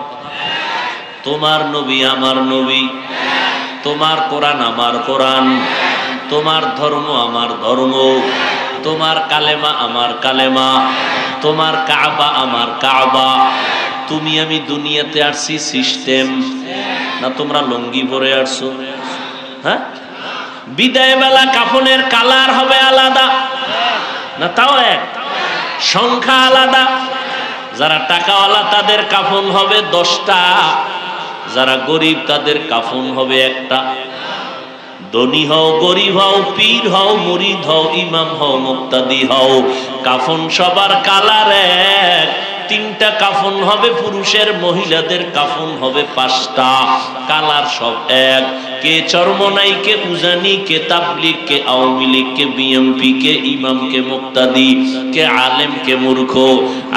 তোমার নবী আমার নবী, তোমার কোরআন আমার কোরআন, তোমার ধর্ম আমার ধর্ম, তোমার কালেমা আমার কালেমা, তোমার কাবা আমার কাবা। তুমি আমি দুনিয়াতে আসছি সিস্টেম না, তোমরা লঙ্গি পরে আসছো? হ্যাঁ, বিদায় বেলা কাফনের কালার হবে আলাদা না? তাও এক, সংখ্যা আলাদা। যারা টাকাওয়ালা তাদের কাফন হবে 10টা, যারা গরিব তাদের কাফন হবে একটা। ধনী হও গরিব হও, পীর হও মুরিদ হও, ইমাম হও মুক্তাদি হও, কাফন সবার কালার এক। 3টা কাফন হবে পুরুষের, মহিলাদের কাফন হবে 5টা, কালার সব এক। কে চরমনাই, কে উজানি, কে তাবলিগ, কে আওয়ামী লীগ, কে বিএমপি, কে ইমাম, কে মুক্তাদি, কে আলেম, কে মূর্খ।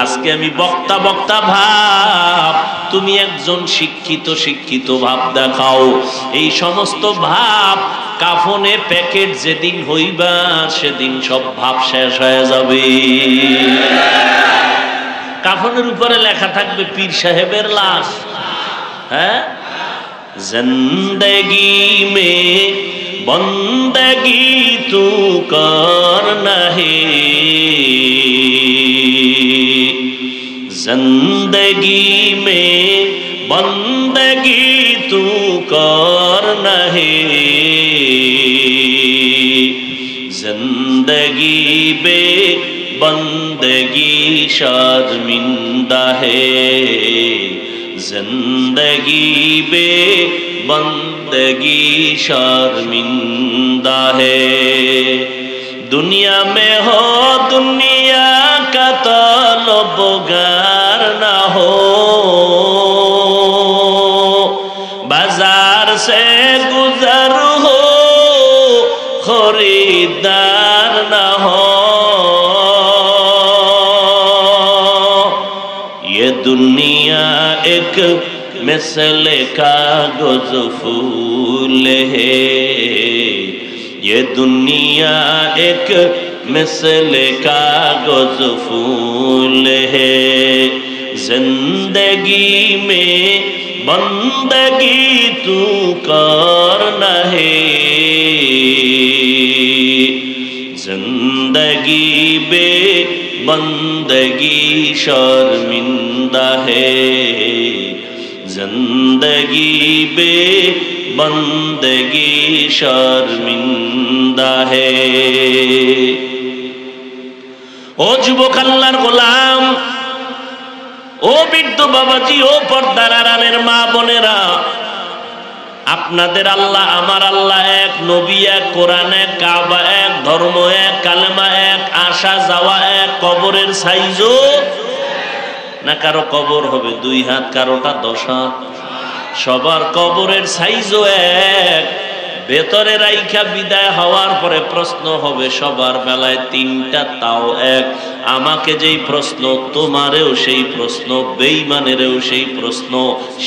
আজকে আমি বক্তা বক্তা ভাব, তুমি একজন শিক্ষিত শিক্ষিত ভাব দেখাও। এই সমস্ত ভাব কাফনে প্যাকেট যেদিন হইবা সেদিন সব ভাব শেষ হয়ে যাবে। কাফনের উপরে লেখা থাকবে পীর সাহেবের লাশ। হ্যাঁ, জিন্দেগি মে বন্দগি তু করনা হে, जिंदगी में बंदगी तू करना है, जिंदगी बे बंदगी शर्मिंदा है, जिंदगी बे बंदगी शर्मिंदा है। दुनिया में हो दुनिया का तलबगार ना हो, बाजार से गुजर हो खरीदार ना हो। ये दुनिया एक मिसल कागज फूल है, ये दुनिया एक मिसल कागज फूल है। जिंदगी में बंदगी तू करना है, जिंदगी बे बंदगी शर्मिंदा है, जिंदगी बे बंदगी शर्मिंदा है। ओ যুবক আল্লাহর গোলাম, ও বৃদ্ধ বাবাজি, ও পর্দার আড়ালের মা বোনেরা, আপনাদের আল্লাহ আমার আল্লাহ এক, নবী এক, কোরআন এক, কাবা এক, ধর্ম এক, কালেমা এক, আসা যাওয়া এক, কবরের সাইজও না কারো কবর হবে 2 হাত, কারোটা 10 হাত, সবার কবরের সাইজও এক। ভেতরে রাইখা বিদায় হওয়ার পরে প্রশ্ন হবে সবার বেলায় 3টা, তাও এক। আমাকে যেই প্রশ্ন, তোমারেও সেই প্রশ্ন, বেঈমানেরও সেই প্রশ্ন,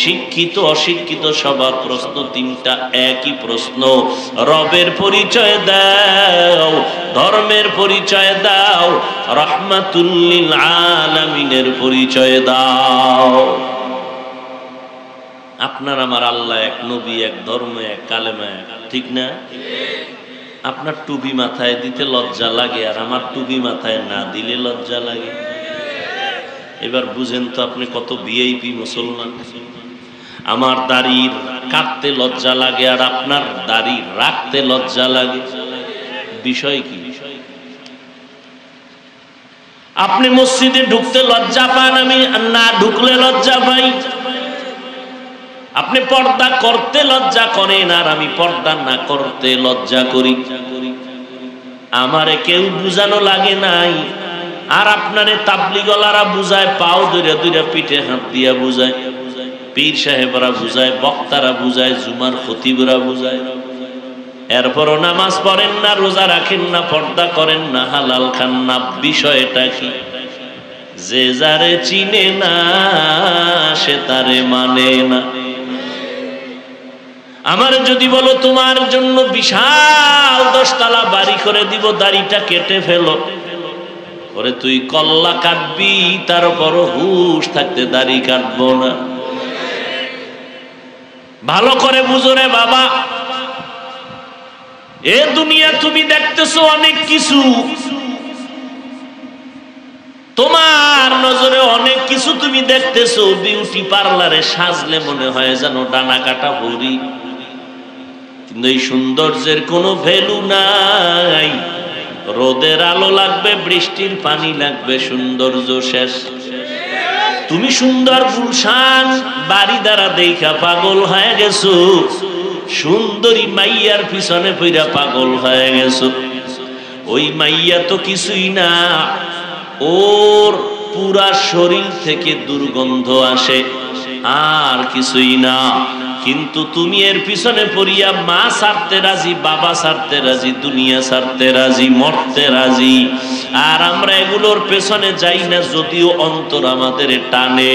শিক্ষিত অশিক্ষিত সবার প্রশ্ন 3টা, একই প্রশ্ন। রবের পরিচয় দাও, ধর্মের পরিচয় দাও, রাহমাতুল লিল আলামিনের পরিচয় দাও। আপনার আমার আল্লাহ এক, নবী এক, ধর্ম এক, কালেমা এক, ঠিক না? আপনার টুপি মাথায় দিতে লজ্জা লাগে, আর আমার টুপি মাথায় না দিলে লজ্জা লাগে। এবার বুঝেন তো আপনি কত ভিআইপি মুসলমান। আমার দাড়ি কাটতে লজ্জা লাগে, আর আপনার দাড়ি রাখতে লজ্জা লাগে। বিষয় কি? আপনি মসজিদে ঢুকতে লজ্জা পান, আমি না ঢুকলে লজ্জা পাই। আপনি পর্দা করতে লজ্জা করেন, আর আমি পর্দা না করতে লজ্জা করি। আমারে কেউ বুঝানো লাগে নাই, আর আপনারে তাবলিগলারা বুঝায়, পাও ধরে ধরে পিঠে হাত দিয়া বুঝায়, পীর সাহেবরা বুঝায়, বক্তারা বুঝায়, জুমার খতিবরা বুঝায়। এরপরও নামাজ পড়েন না, রোজা রাখেন না, পর্দা করেন না, হালাল খান না। বিষয়টা কি? যে যারে চিনে না সে তারে মানে না। আমার যদি বলো তোমার জন্য বিশাল 10 তলা বাড়ি করে দিব, দাড়িটা কেটে ফেলো, ওরে তুই কল্লা কাটবি, তারপরও হুশ থাকতে দাড়ি কাটবো না। ভালো করে বুঝো রে বাবা, এ দুনিয়া তুমি দেখতেছো অনেক কিছু, তোমার নজরে অনেক কিছু তুমি দেখতেছো। বিউটি পার্লারে সাজলে মনে হয় যেন ডানা কাটা হরি, কিন্তু এই সৌন্দর্যের কোনো ভ্যালু নাই। রোদের আলো লাগবে, বৃষ্টির পানি লাগবে, সৌন্দর্য শেষ। তুমি সুন্দর গুলশান বাড়ি দ্বারা দেখা পাগল হয়ে গেছো, সুন্দরী মাইয়ার পিছনে পইরা পাগল হয়ে গেছো। ওই মাইয়া তো কিছুই না, ওর পুরা শরীর থেকে দুর্গন্ধ আসে, আর কিছুই না। কিন্তু তুমি এর পিছনে পড়িয়া মা ছাড়তে রাজি, বাবা ছাড়তে রাজি, দুনিয়া ছাড়তে রাজি, মরতে রাজি। আর আমরা এগুলোর পেছনে যাই না, যদিও অন্তর আমাদের টানে,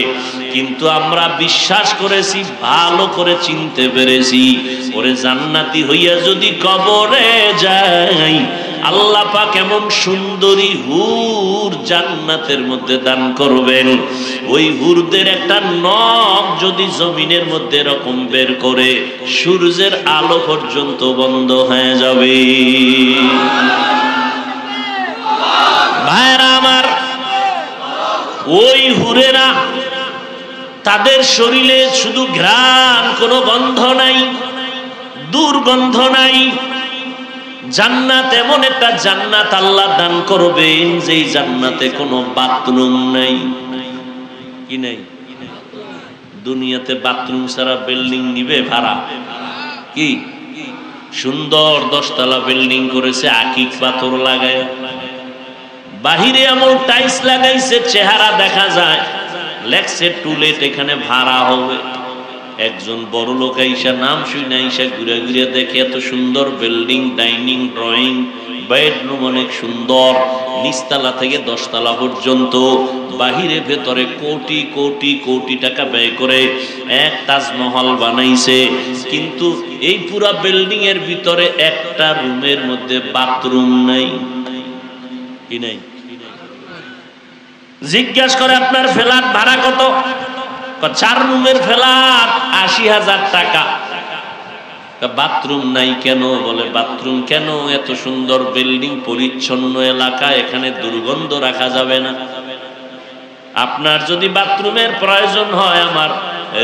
কিন্তু আমরা বিশ্বাস করেছি, ভালো করে চিনতে পেরেছি, ওরে জান্নাতি হইয়া যদি কবরে যাই, আল্লাহ পাক এমন সুন্দরী হুর জান্নাতের মধ্যে দান করবেন। ওই হুরদের একটা নখ যদি জমিনের মধ্যে এরকম বের করে, সূর্যের আলো পর্যন্ত বন্ধ হয়ে যাবে। ভাইরা আমার, ওই হুরেরা, তাদের শরীরে শুধু ঘ্রাণ, কোনো গন্ধ নাই, দুর্গন্ধ নাই। জান্নাত এমন একটা জান্নাত আল্লাহ দান করবেন, যেই জান্নাতে কোনো বাথরুম নাই। কি নাই? দুনিয়াতে বাথরুম ছাড়া বিল্ডিং নিবে ভাড়া? কি সুন্দর 10 তলা বিল্ডিং করেছে আকিক পাথর লাগায়, বাহিরে এমন টাইলস লাগাইছে চেহারা দেখা যায়, লেখছে টুলেট এখানে ভাড়া হবে। একজন বড় লোক আইসা নাম শুনে আইসা ঘুরে ঘুরে দেখে এত সুন্দর বিল্ডিং, ডাইনিং, ড্রয়িং, বেডরুম অনেক সুন্দর, নিচতলা থেকে 10 তলা পর্যন্ত, বাহিরে ভেতরে কোটি কোটি কোটি টাকা ব্যয় করে এক তাজমহল বানাইছে। কিন্তু এই পুরা বিল্ডিং এর ভিতরে একটা রুমের মধ্যে বাথরুম নাই। কি নাই? জিজ্ঞাসা করে আপনার ফ্ল্যাট ভাড়া কত? 4 রুমের ফ্ল্যাট 80,000 টাকা। বাথরুম নাই কেন? বলে বাথরুম কেন? এত সুন্দর বিল্ডিং, পরিচ্ছন্ন এলাকা, এখানে দুর্গন্ধ রাখা যাবে না। আপনার যদি বাথরুমের প্রয়োজন হয় আমার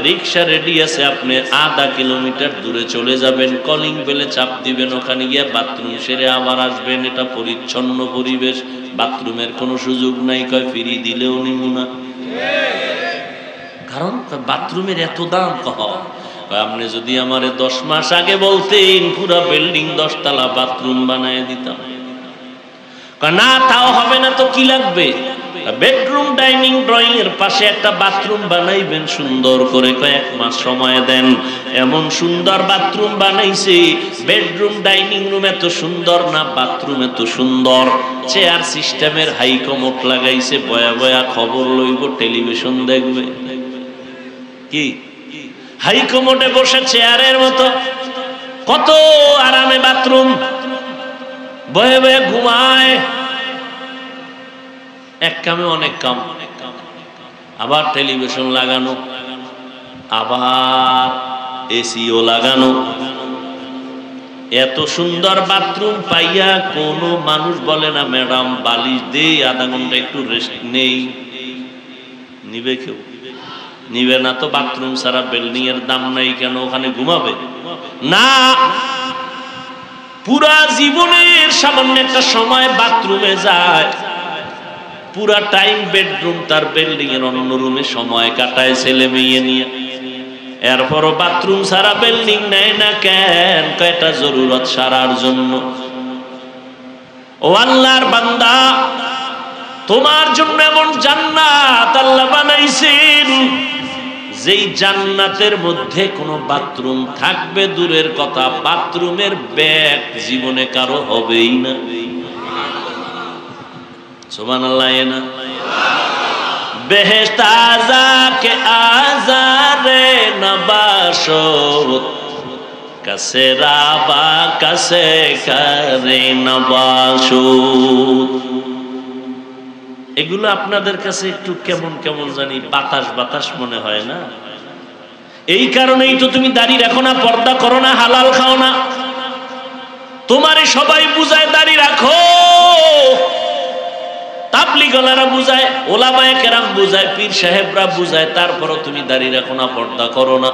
রিক্সা রেডি আছে, আপনি আধা কিলোমিটার দূরে চলে যাবেন, কলিং বেলে চাপ দিবেন, ওখানে গিয়ে বাথরুম সেরে আবার আসবেন। এটা পরিচ্ছন্ন পরিবেশ, বাথরুমের কোনো সুযোগ নাই। কয় ফিরি দিলেও নিব না, কারণ বাথরুমের এত দাম। আপনি যদি আমারে 10 মাস আগে বলতেন পুরা বিল্ডিং 10 তলা বাথরুম বানায় দিতাম। না তাও হবে না তো কি লাগবে? বেডরুম, ডাইনিং, ড্রয়িং এর পাশে একটা বাথরুম বানাইবেন সুন্দর করে। 1 মাস সময় দেন। এমন সুন্দর বাথরুম বানাইছে, বেডরুম, ডাইনিং রুম এত সুন্দর না, বাথরুম এত সুন্দর, চেয়ার সিস্টেমের হাই কমোড লাগাইছে, বয়া বয়া খবর লইব, টেলিভিশন দেখবে। কি হাই কমোডে বসে চেয়ারের মতো, কত আরামে বাথরুম, বয়ে বয়ে ঘুমায়। এক কামে অনেক কাম, আবার টেলিভিশন লাগানো, আবার এসিও লাগানো। এত সুন্দর বাথরুম পাইয়া কোনো মানুষ বলে না ম্যাডাম বালিশ দে, আধা ঘন্টা একটু রেস্ট নেই? নিবে কেউ? নিবে না তো। বাথরুম ছাড়া বিল্ডিং এর দাম নাই কেন? ওখানে ঘুমাবে না। পুরা জীবনের সামান্য একটা সময় বাথরুমে যায়, পুরা টাইম বেডরুম তার বিল্ডিং এর অন্য রুমে সময় কাটায় ছেলে মেয়ে নিয়ে। এরপরও বাথরুম ছাড়া বিল্ডিং নেয় না কেন? কয়টা জরুরত সারার জন্য। ও আল্লাহর বান্দা, তোমার জন্য এমন জান্নাত আল্লাহ বানাইছেন, যেই জান্নাতের মধ্যে কোনো বাথরুম থাকবে দূরের কথা, বাথরুমের ব্যাগ জীবনে কারো হবেই না। সুবহানাল্লাহ। না বেহেশত আযাকে আযারে নবাশত, কাসে রাবা কাসে করে নবাশত। এগুলো আপনাদের কাছে একটু কেমন কেমন জানি বাতাস বাতাস মনে হয় না? এই কারণেই তো তুমি দাড়ি রাখো না, পর্দা করো না, হালাল খাও না। তোমারে সবাই বুঝায় দাড়ি রাখো, তাবলীগওয়ালারা বুঝায়, ওলামায়ে কেরাম বুঝায়, পীর সাহেবরা বুঝায়, তারপরও তুমি দাড়ি রাখো না, পর্দা করো না।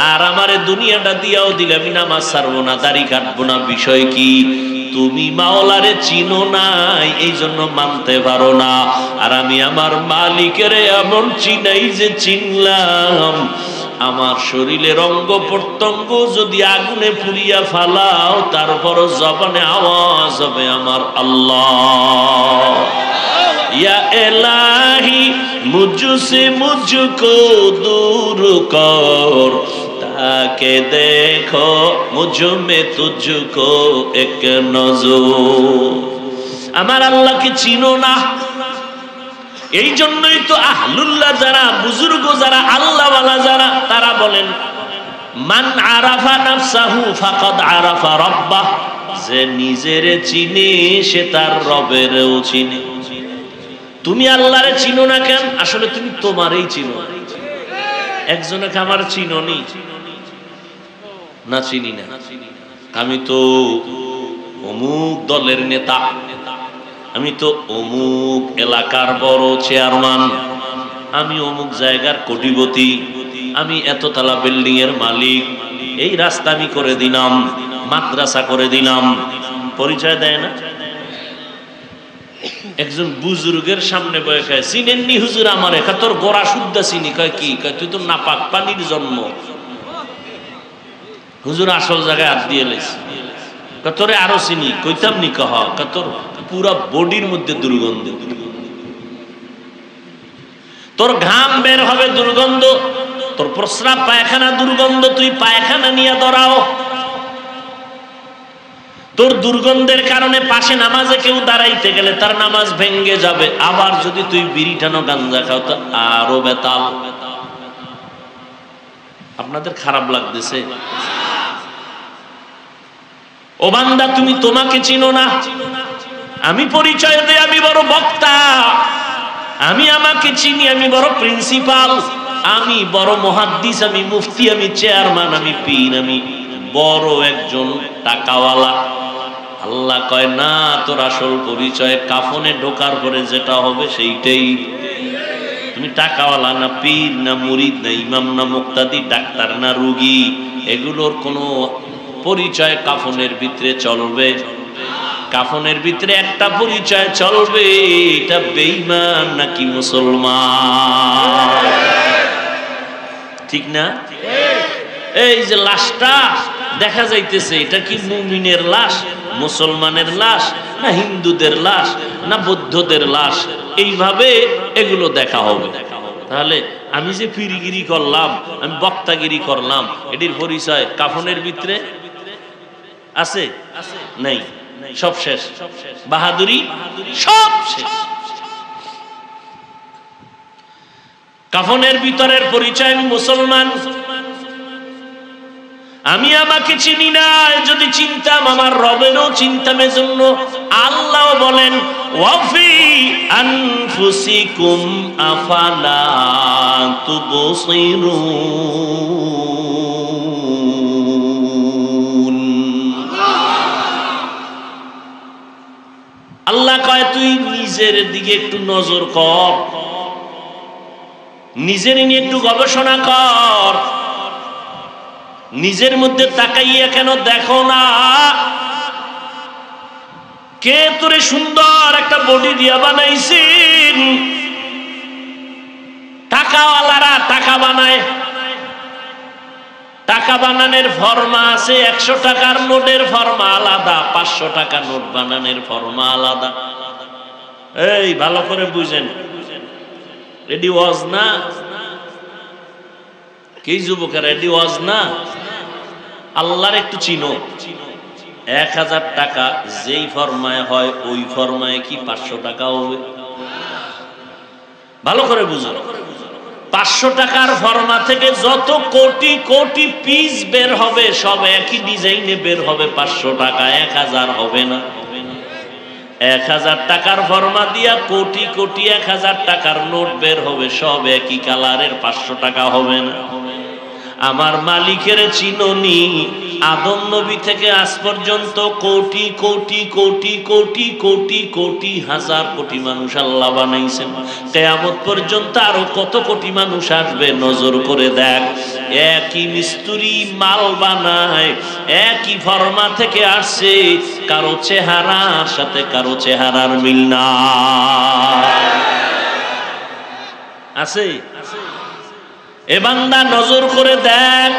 আর আমারে দুনিয়াটা দিয়াও দিলে আমি নামাজ ছাড়বো না, দাড়ি কাটবো না। বিষয় কি? তুমি মাওলারে চিনো নাই, এই জন্য মানতে পারো না। আর আমি আমার মালিকের এমন চিনাই যে চিনলাম, আমার শরীরের অঙ্গ প্রত্যঙ্গ যদি আগুনে পুড়িয়া ফালাও, তারপর জবানে আওয়াজ হবে আমার আল্লাহ। या इलाही मुझसे मुझको दूर कर, ताके देखो मुझ में तुझको एक नजर। আমার আল্লাহকে চিনো না, এই জন্যই তো আহলুল্লাহ যারা, বুজুর্গ যারা, আল্লাহওয়ালা যারা, তারা বলেন মান আরাফা নাফসাহু ফাকাদ আরাফা রাব্বাহ, যে নিজেরে চিনে সে তার রবেরও চিনে। তুমি আল্লাহরে চিনো না কেন? আসলে তুমি তোমারই চিনো। একজনকে আমার চিনোনি না, চিনি না, আমি তো অমুক দলের নেতা, আমি তো অমুক এলাকার বড় চেয়ারম্যান, আমি অমুক জায়গার কোটিপতি, আমি এততলা বিল্ডিং এর মালিক, এই রাস্তা আমি করে দিলাম, মাদ্রাসা করে দিলাম। পরিচয় দেয় না? একজন বুজুর্গের সামনে বয়ে কয়, চিনেননি হুজুর আমারে? কয় তোর গোড়া শুদ্ধ চিনি। কয় কি? কয় তুই তো নাপাক পানির জন্ম। হুজুর আসল জায়গায় হাত দিয়ে লাইছে। কয় তোরে আরো চিনি। কইতাম নি? কহ কয় তোর পুরা বডির মধ্যে দুর্গন্ধ, তোর ঘাম বের হবে দুর্গন্ধ, তোর প্রস্রাব পায়খানা দুর্গন্ধ, তুই পায়খানা নিয়ে দৌড়াও। তোর দুর্গন্ধের কারণে পাশে নামাজে কেউ দাঁড়াইতে গেলে তার নামাজ ভেঙ্গে যাবে। আবার যদি তুই বিড়ি টানো গাঞ্জা খাও তো আরো বেতাল। আপনাদের খারাপ লাগতেছে? ও বান্দা, তুমি তোমাকে চিনো না। আমি পরিচয় দেই আমি বড় বক্তা, আমি আমাকে চিনি, আমি বড় প্রিন্সিপাল, আমি বড় মুহাদ্দিস, আমি মুফতি, আমি চেয়ারম্যান, আমি পীর, আমি বড় একজন টাকাওয়ালা। আল্লাহ কয় না, তোর আসল পরিচয় কাফনে ঢোকার পরে যেটা হবে সেইটাই। তুমি টাকাওয়ালা না, পীর না, মুরিদ না, ইমাম না, মুক্তাদি, ডাক্তার না, রোগী, এগুলোর কোনো পরিচয় কাফনের ভিতরে চলবে? কাফনের ভিতরে একটা পরিচয় চলবে, এটা বেঈমান নাকি মুসলমান। ঠিক না? এই যে লাশটা দেখা যাইতেছে, এটা কি মুমিনের লাশ, মুসলমানের লাশ, না হিন্দুদের লাশ, না বৌদ্ধদের লাশ? এইভাবে এগুলো দেখা হবে। তাহলে আমি যে পীরগিরি করলাম, আমি বক্তাগিরি করলাম, এটির পরিচয় কাফনের ভিতরে আছে? নাই, সব শেষ। বাহাদুরি সব শেষ। কাফনের ভিতরের পরিচয় আমি মুসলমান। আমি আমাকে চিনি না, যদি চিনতাম আমার রবেরও চিনতাম। এজন্য আল্লাহ বলেন, ওয়াফি আনফুসিকুম আফালা তুবসিরুন। আল্লাহ কয় তুই নিজের দিকে একটু নজর কর, নিজের নিয়ে একটু গবেষণা কর। নিজের মধ্যে তাকাইয়া কেন দেখো না? কে তোরে সুন্দর একটা বডি দিয়া বানাইছেন? টাকাওয়ালারা টাকা বানায়, টাকা বানানোর ফর্মা আছে। 100 টাকার নোটের ফর্মা আলাদা, 500 টাকা নোট বানানোর ফর্মা আলাদা। এই ভালো করে বুঝেন, রেডি ওয়াজ না? কি যুবকেরা, রেডি ওয়াজ না? আল্লাহর একটু চিনো। 1000 টাকা যেই ফরমায় হয় ওই ফরমায় কি 500 টাকা হবে? ভালো করে বুঝো। 500 টাকার ফরমা থেকে যত কোটি কোটি পিস বের হবে সব একই ডিজাইনে বের হবে। 500 টাকা 1000 হবে না। 1000 টাকার ফরমা দিয়া কোটি কোটি 1000 টাকার নোট বের হবে, সব একই কালারের। 500 টাকা হবে না। আমার মালিকের চিননি? আদম নবী থেকে আজ পর্যন্ত কোটি কোটি কোটি কোটি কোটি কোটি হাজার কোটি মানুষ আল্লাহ বানাইছেন। কিয়ামত পর্যন্ত আরো কত কোটি মানুষ আসবে নজর করে দেখ। একই মিস্ত্রি মাল বানায়, একই ফর্মা থেকে আসছে, কারো চেহারার সাথে কারো চেহারার মিল না আছে। এ বান্দা নজর করে দেখ,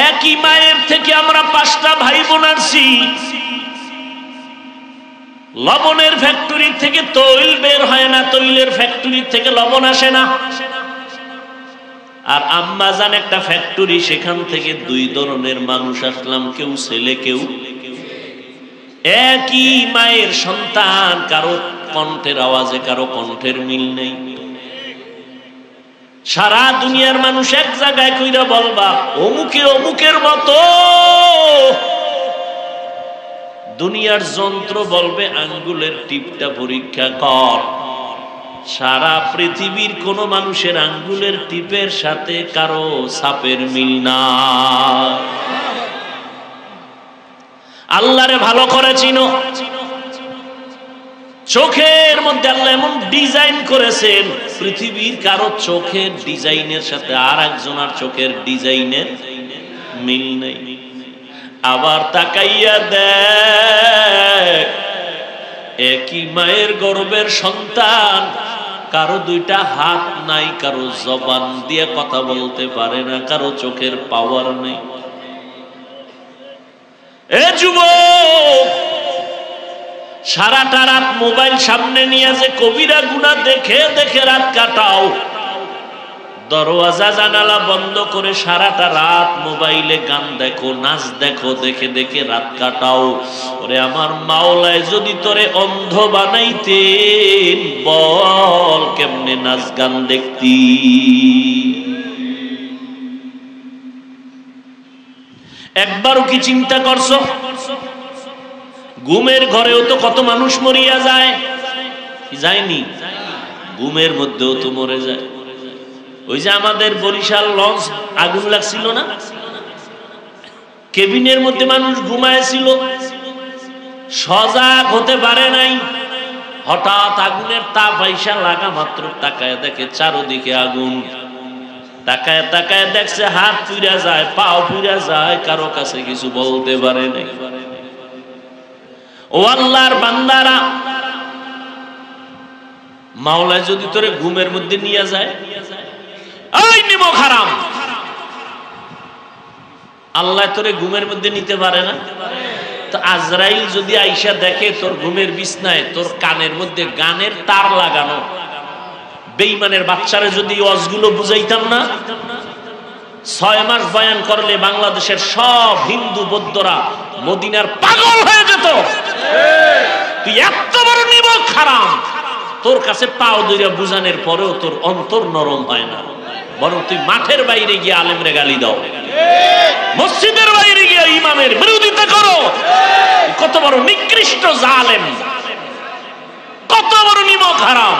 একই মায়ের থেকে আমরা 5টা ভাই বোন আসছি। লবণের ফ্যাক্টরি থেকে তৈল বের হয় না, তৈলের ফ্যাক্টরি থেকে লবণ আসে না। আর আম্মাজান একটা ফ্যাক্টরি, সেখান থেকে 2 ধরনের মানুষ আসলাম, কেউ ছেলে কেউ। একই মায়ের সন্তান, কারো কণ্ঠের আওয়াজে কারো কণ্ঠের মিল নেই। সারা দুনিয়ার মানুষ এক জায়গায় কইরা বলবা অমুকে অমুকের মতো, দুনিয়ার যন্ত্র বলবে আঙ্গুলের টিপটা পরীক্ষা কর। সারা পৃথিবীর কোন মানুষের আঙ্গুলের টিপের সাথে কারো ছাপের মিল না। আল্লাহরে ভালো করে চিনো। চোখের মধ্যে আল্লাহ এমন ডিজাইন করেছেন, পৃথিবীর কারো চোখের ডিজাইনের সাথে আর একজনের চোখের ডিজাইনের মিল নেই। আবার তাকাইয়া দেখ, একই মায়ের গর্ভের সন্তান, কারো দুইটা হাত নাই, কারো জবান দিয়ে কথা বলতে পারে না, কারো চোখের পাওয়ার নেই। এ যুবক, সারাটা রাত মোবাইল সামনে নিয়ে যে কবিরা গুনাহ দেখে দেখে রাত কাটাও, দরওয়াজা জানালা বন্ধ করে সারাটা রাত মোবাইলে গান দেখো, নাচ দেখো, দেখে দেখে রাত কাটাও। ওরে আমার মাওলায় যদি তোরে অন্ধ বানাইতেন, বল কেমনে নাচ গান দেখতি? একবারও কি চিন্তা করছো? ঘুমের ঘরেও তো কত মানুষ মরিয়া যায়, যায়নি? ঘুমের মধ্যেও তো মরে যায়। ওই যে আমাদের বরিশাল লঞ্চ আগুন লাগছিল না, কেবিনের মধ্যে মানুষ ঘুমায়ছিল, সজাগ হতে পারে নাই। হঠাৎ আগুনের তাপ আইসা লাগা মাত্র তাকায় দেখে চারদিকে আগুন। তাকায় তাকায় দেখছে হাত পুড়া যায়, পাও পুড়া যায়, কারো কাছে কিছু বলতে পারে নাই। ও আল্লাহর বান্দারা, মাওলায় যদি তোরে ঘুমের মধ্যে নিয়ে যায়, এই নিমক হারাম, আল্লাহ তোরে ঘুমের মধ্যে নিতে পারে না? তো আজরাইল যদি আইসা দেখে তোর ঘুমের বিছনায় তোর কানের মধ্যে গানের তার লাগানো, বেঈমানের বাচ্চারে যদি ওয়াজগুলো বুঝাইতাম না, 6 মাস বয়ান করলে বাংলাদেশের সব হিন্দু বৌদ্ধরা মদিনার পাগল হয়ে যেত। তুই এত বড় নিমক হারাম, তোর কাছে পাও ধরে বুঝানোর পরেও তোর অন্তর নরম হয় না, বরং তুই মাঠের বাইরে গিয়ে আলেমরে গালি দাও, মসজিদের বাইরে গিয়ে ইমামের বিরোধিতা করো। কত বড় নিকৃষ্ট জালেম, কত বড় নিমক হারাম।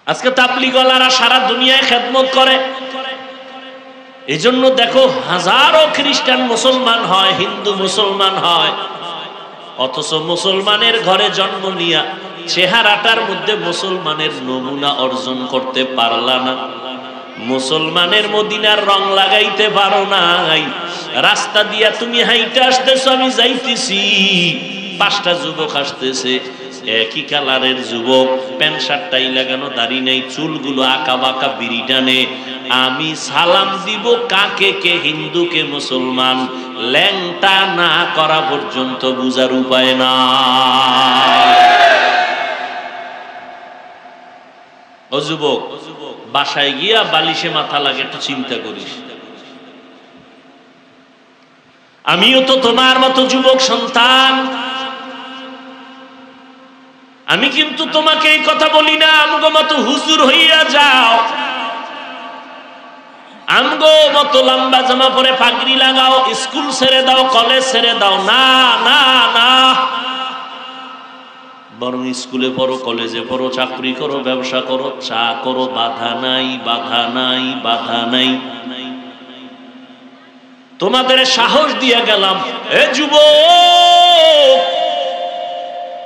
আজকে তাবলীগওয়ালারা সারা দুনিয়ায় খেদমত করে, এজন্য দেখো হাজারো খ্রিস্টান মুসলমান হয়, হিন্দু মুসলমান হয়, অথচ মুসলমানের ঘরে জন্ম নিয়া চেহারাটার মধ্যে মুসলমানের নমুনা অর্জন করতে পারলা না। মুসলমানের মদিনার রং লাগাইতে পারো নাই। রাস্তা দিয়া তুমি হাইটে আসতেছো, আমি যাইতেছি, 5টা যুবক আসতেছে, একই কালারের যুবক, প্যান্ট শার্ট টাই লাগানো, দাড়ি নাই, চুলগুলো আঁকা বাঁকা, বিড়ি টানে। আমি সালাম দিব কাকে, কে হিন্দু কে মুসলমান, ল্যাংটা না করা পর্যন্ত বুঝার উপায় না। ও যুবক, বাসায় গিয়া বালিশে মাথা লাগে একটু চিন্তা করিস। আমিও তো তোমার মতো যুবক সন্তান, আমি কিন্তু তোমাকে এই কথা বলি না আমগো মতো হুজুর হইয়া যাও, আমগো মতো লম্বা জামা পরে পাগড়ি লাগাও, স্কুল ছেড়ে দাও, কলেজ ছেড়ে দাও, না না না। বরং স্কুলে পড়ো, কলেজে পড়ো, চাকরি করো, ব্যবসা করো, চা করো, বাধা নাই, বাধা নাই, বাধা নাই। তোমাদের সাহস দিয়ে গেলাম, এ যুবক,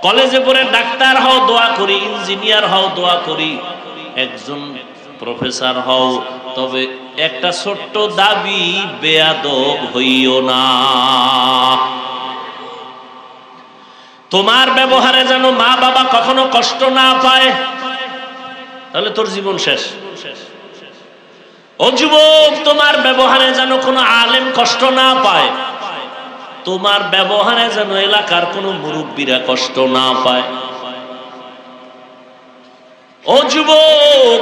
কলেজে পড়ে ডাক্তার হও, দোয়া করি, ইঞ্জিনিয়ার হও, দোয়া করি, একজন প্রফেসর হও, তবে একটা ছোট্ট দাবি, বেয়াদব হইও না। তোমার ব্যবহারে যেন মা বাবা কখনো কষ্ট না পায়, তাহলে তোর জীবন শেষ। ও যুবক, তোমার ব্যবহারে যেন কোনো আলেম কষ্ট না পায়, তোমার ব্যবহারে যেন এলাকার কোনো মুরব্বীরা কষ্ট না পায়। ও যুবক,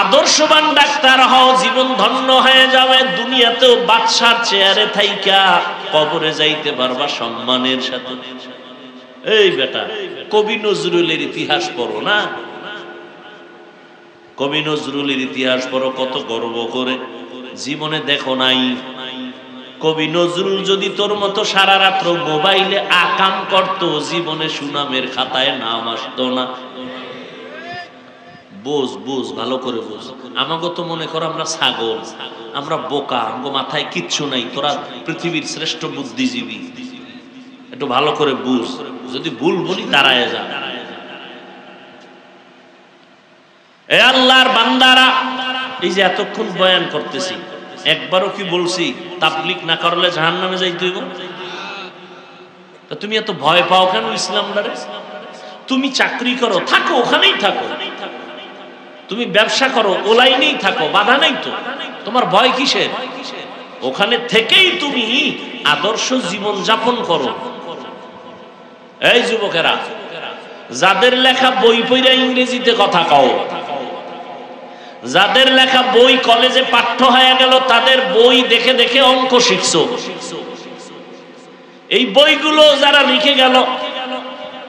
আদর্শবান ডাক্তার হও, জীবন ধন্য হয়ে যাবে, দুনিয়াতেও বাদশার চেয়ারে থাইকা কবরে যাইতে পারবা সম্মানের সাথে। এই বেটা, কবি নজরুলের ইতিহাস পড়ো না, কবি নজরুলের ইতিহাস পড়ো, কত গর্ব করে। জীবনে দেখো নাই কবি নজরুল যদি তোর মতো সারা রাত্র মোবাইলে আকাম করত, জীবনে সুনামের খাতায় নাম আসতো না। বুঝ বুঝ, ভালো করে বুঝ। আমাকে তো মনে করো আমরা ছাগল, আমরা বোকা, আমাকে মাথায় কিচ্ছু নাই, তোরা পৃথিবীর শ্রেষ্ঠ বুদ্ধিজীবী। একটু ভালো করে বুঝ, যদি ভুল বলি দাঁড়ায় যা। এ আল্লাহর বান্দারা, এই যে এতক্ষণ বয়ান করতেছি, একবারও কি বলছি তাবলীগ না করলে জাহান্নামে যাইতে হইব? তুমি এত ভয় পাও কেন ইসলামটারে? তুমি চাকরি করো, থাকো ওখানেই থাকো। তুমি ব্যবসা করো, ও লাইনেই থাকো, বাধা নেই তো। তোমার ভয় কিসের? ওখানে থেকেই তুমি আদর্শ জীবন যাপন করো। এই যুবকেরা, যাদের লেখা বই পড়া ইংরেজিতে কথা কও, যাদের লেখা বই কলেজে পাঠ্য হয়ে গেল, তাদের বই দেখে দেখে অঙ্ক শিখছো, এই বইগুলো যারা লিখে গেল,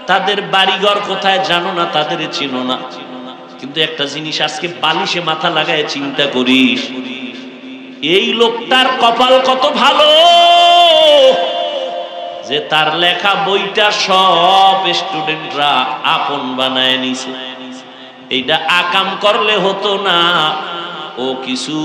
তাদের বাড়িঘর কোথায় জানো না, তাদের চিনো না। কিন্তু একটা জিনিস আজকে বালিশে মাথা লাগায় চিন্তা করিস, এই লোকটার কপাল কত ভালো যে তার লেখা বইটা সব স্টুডেন্টরা আপন বানায় নিছে। এইটা আকাম করলে হতো না। ও কিছু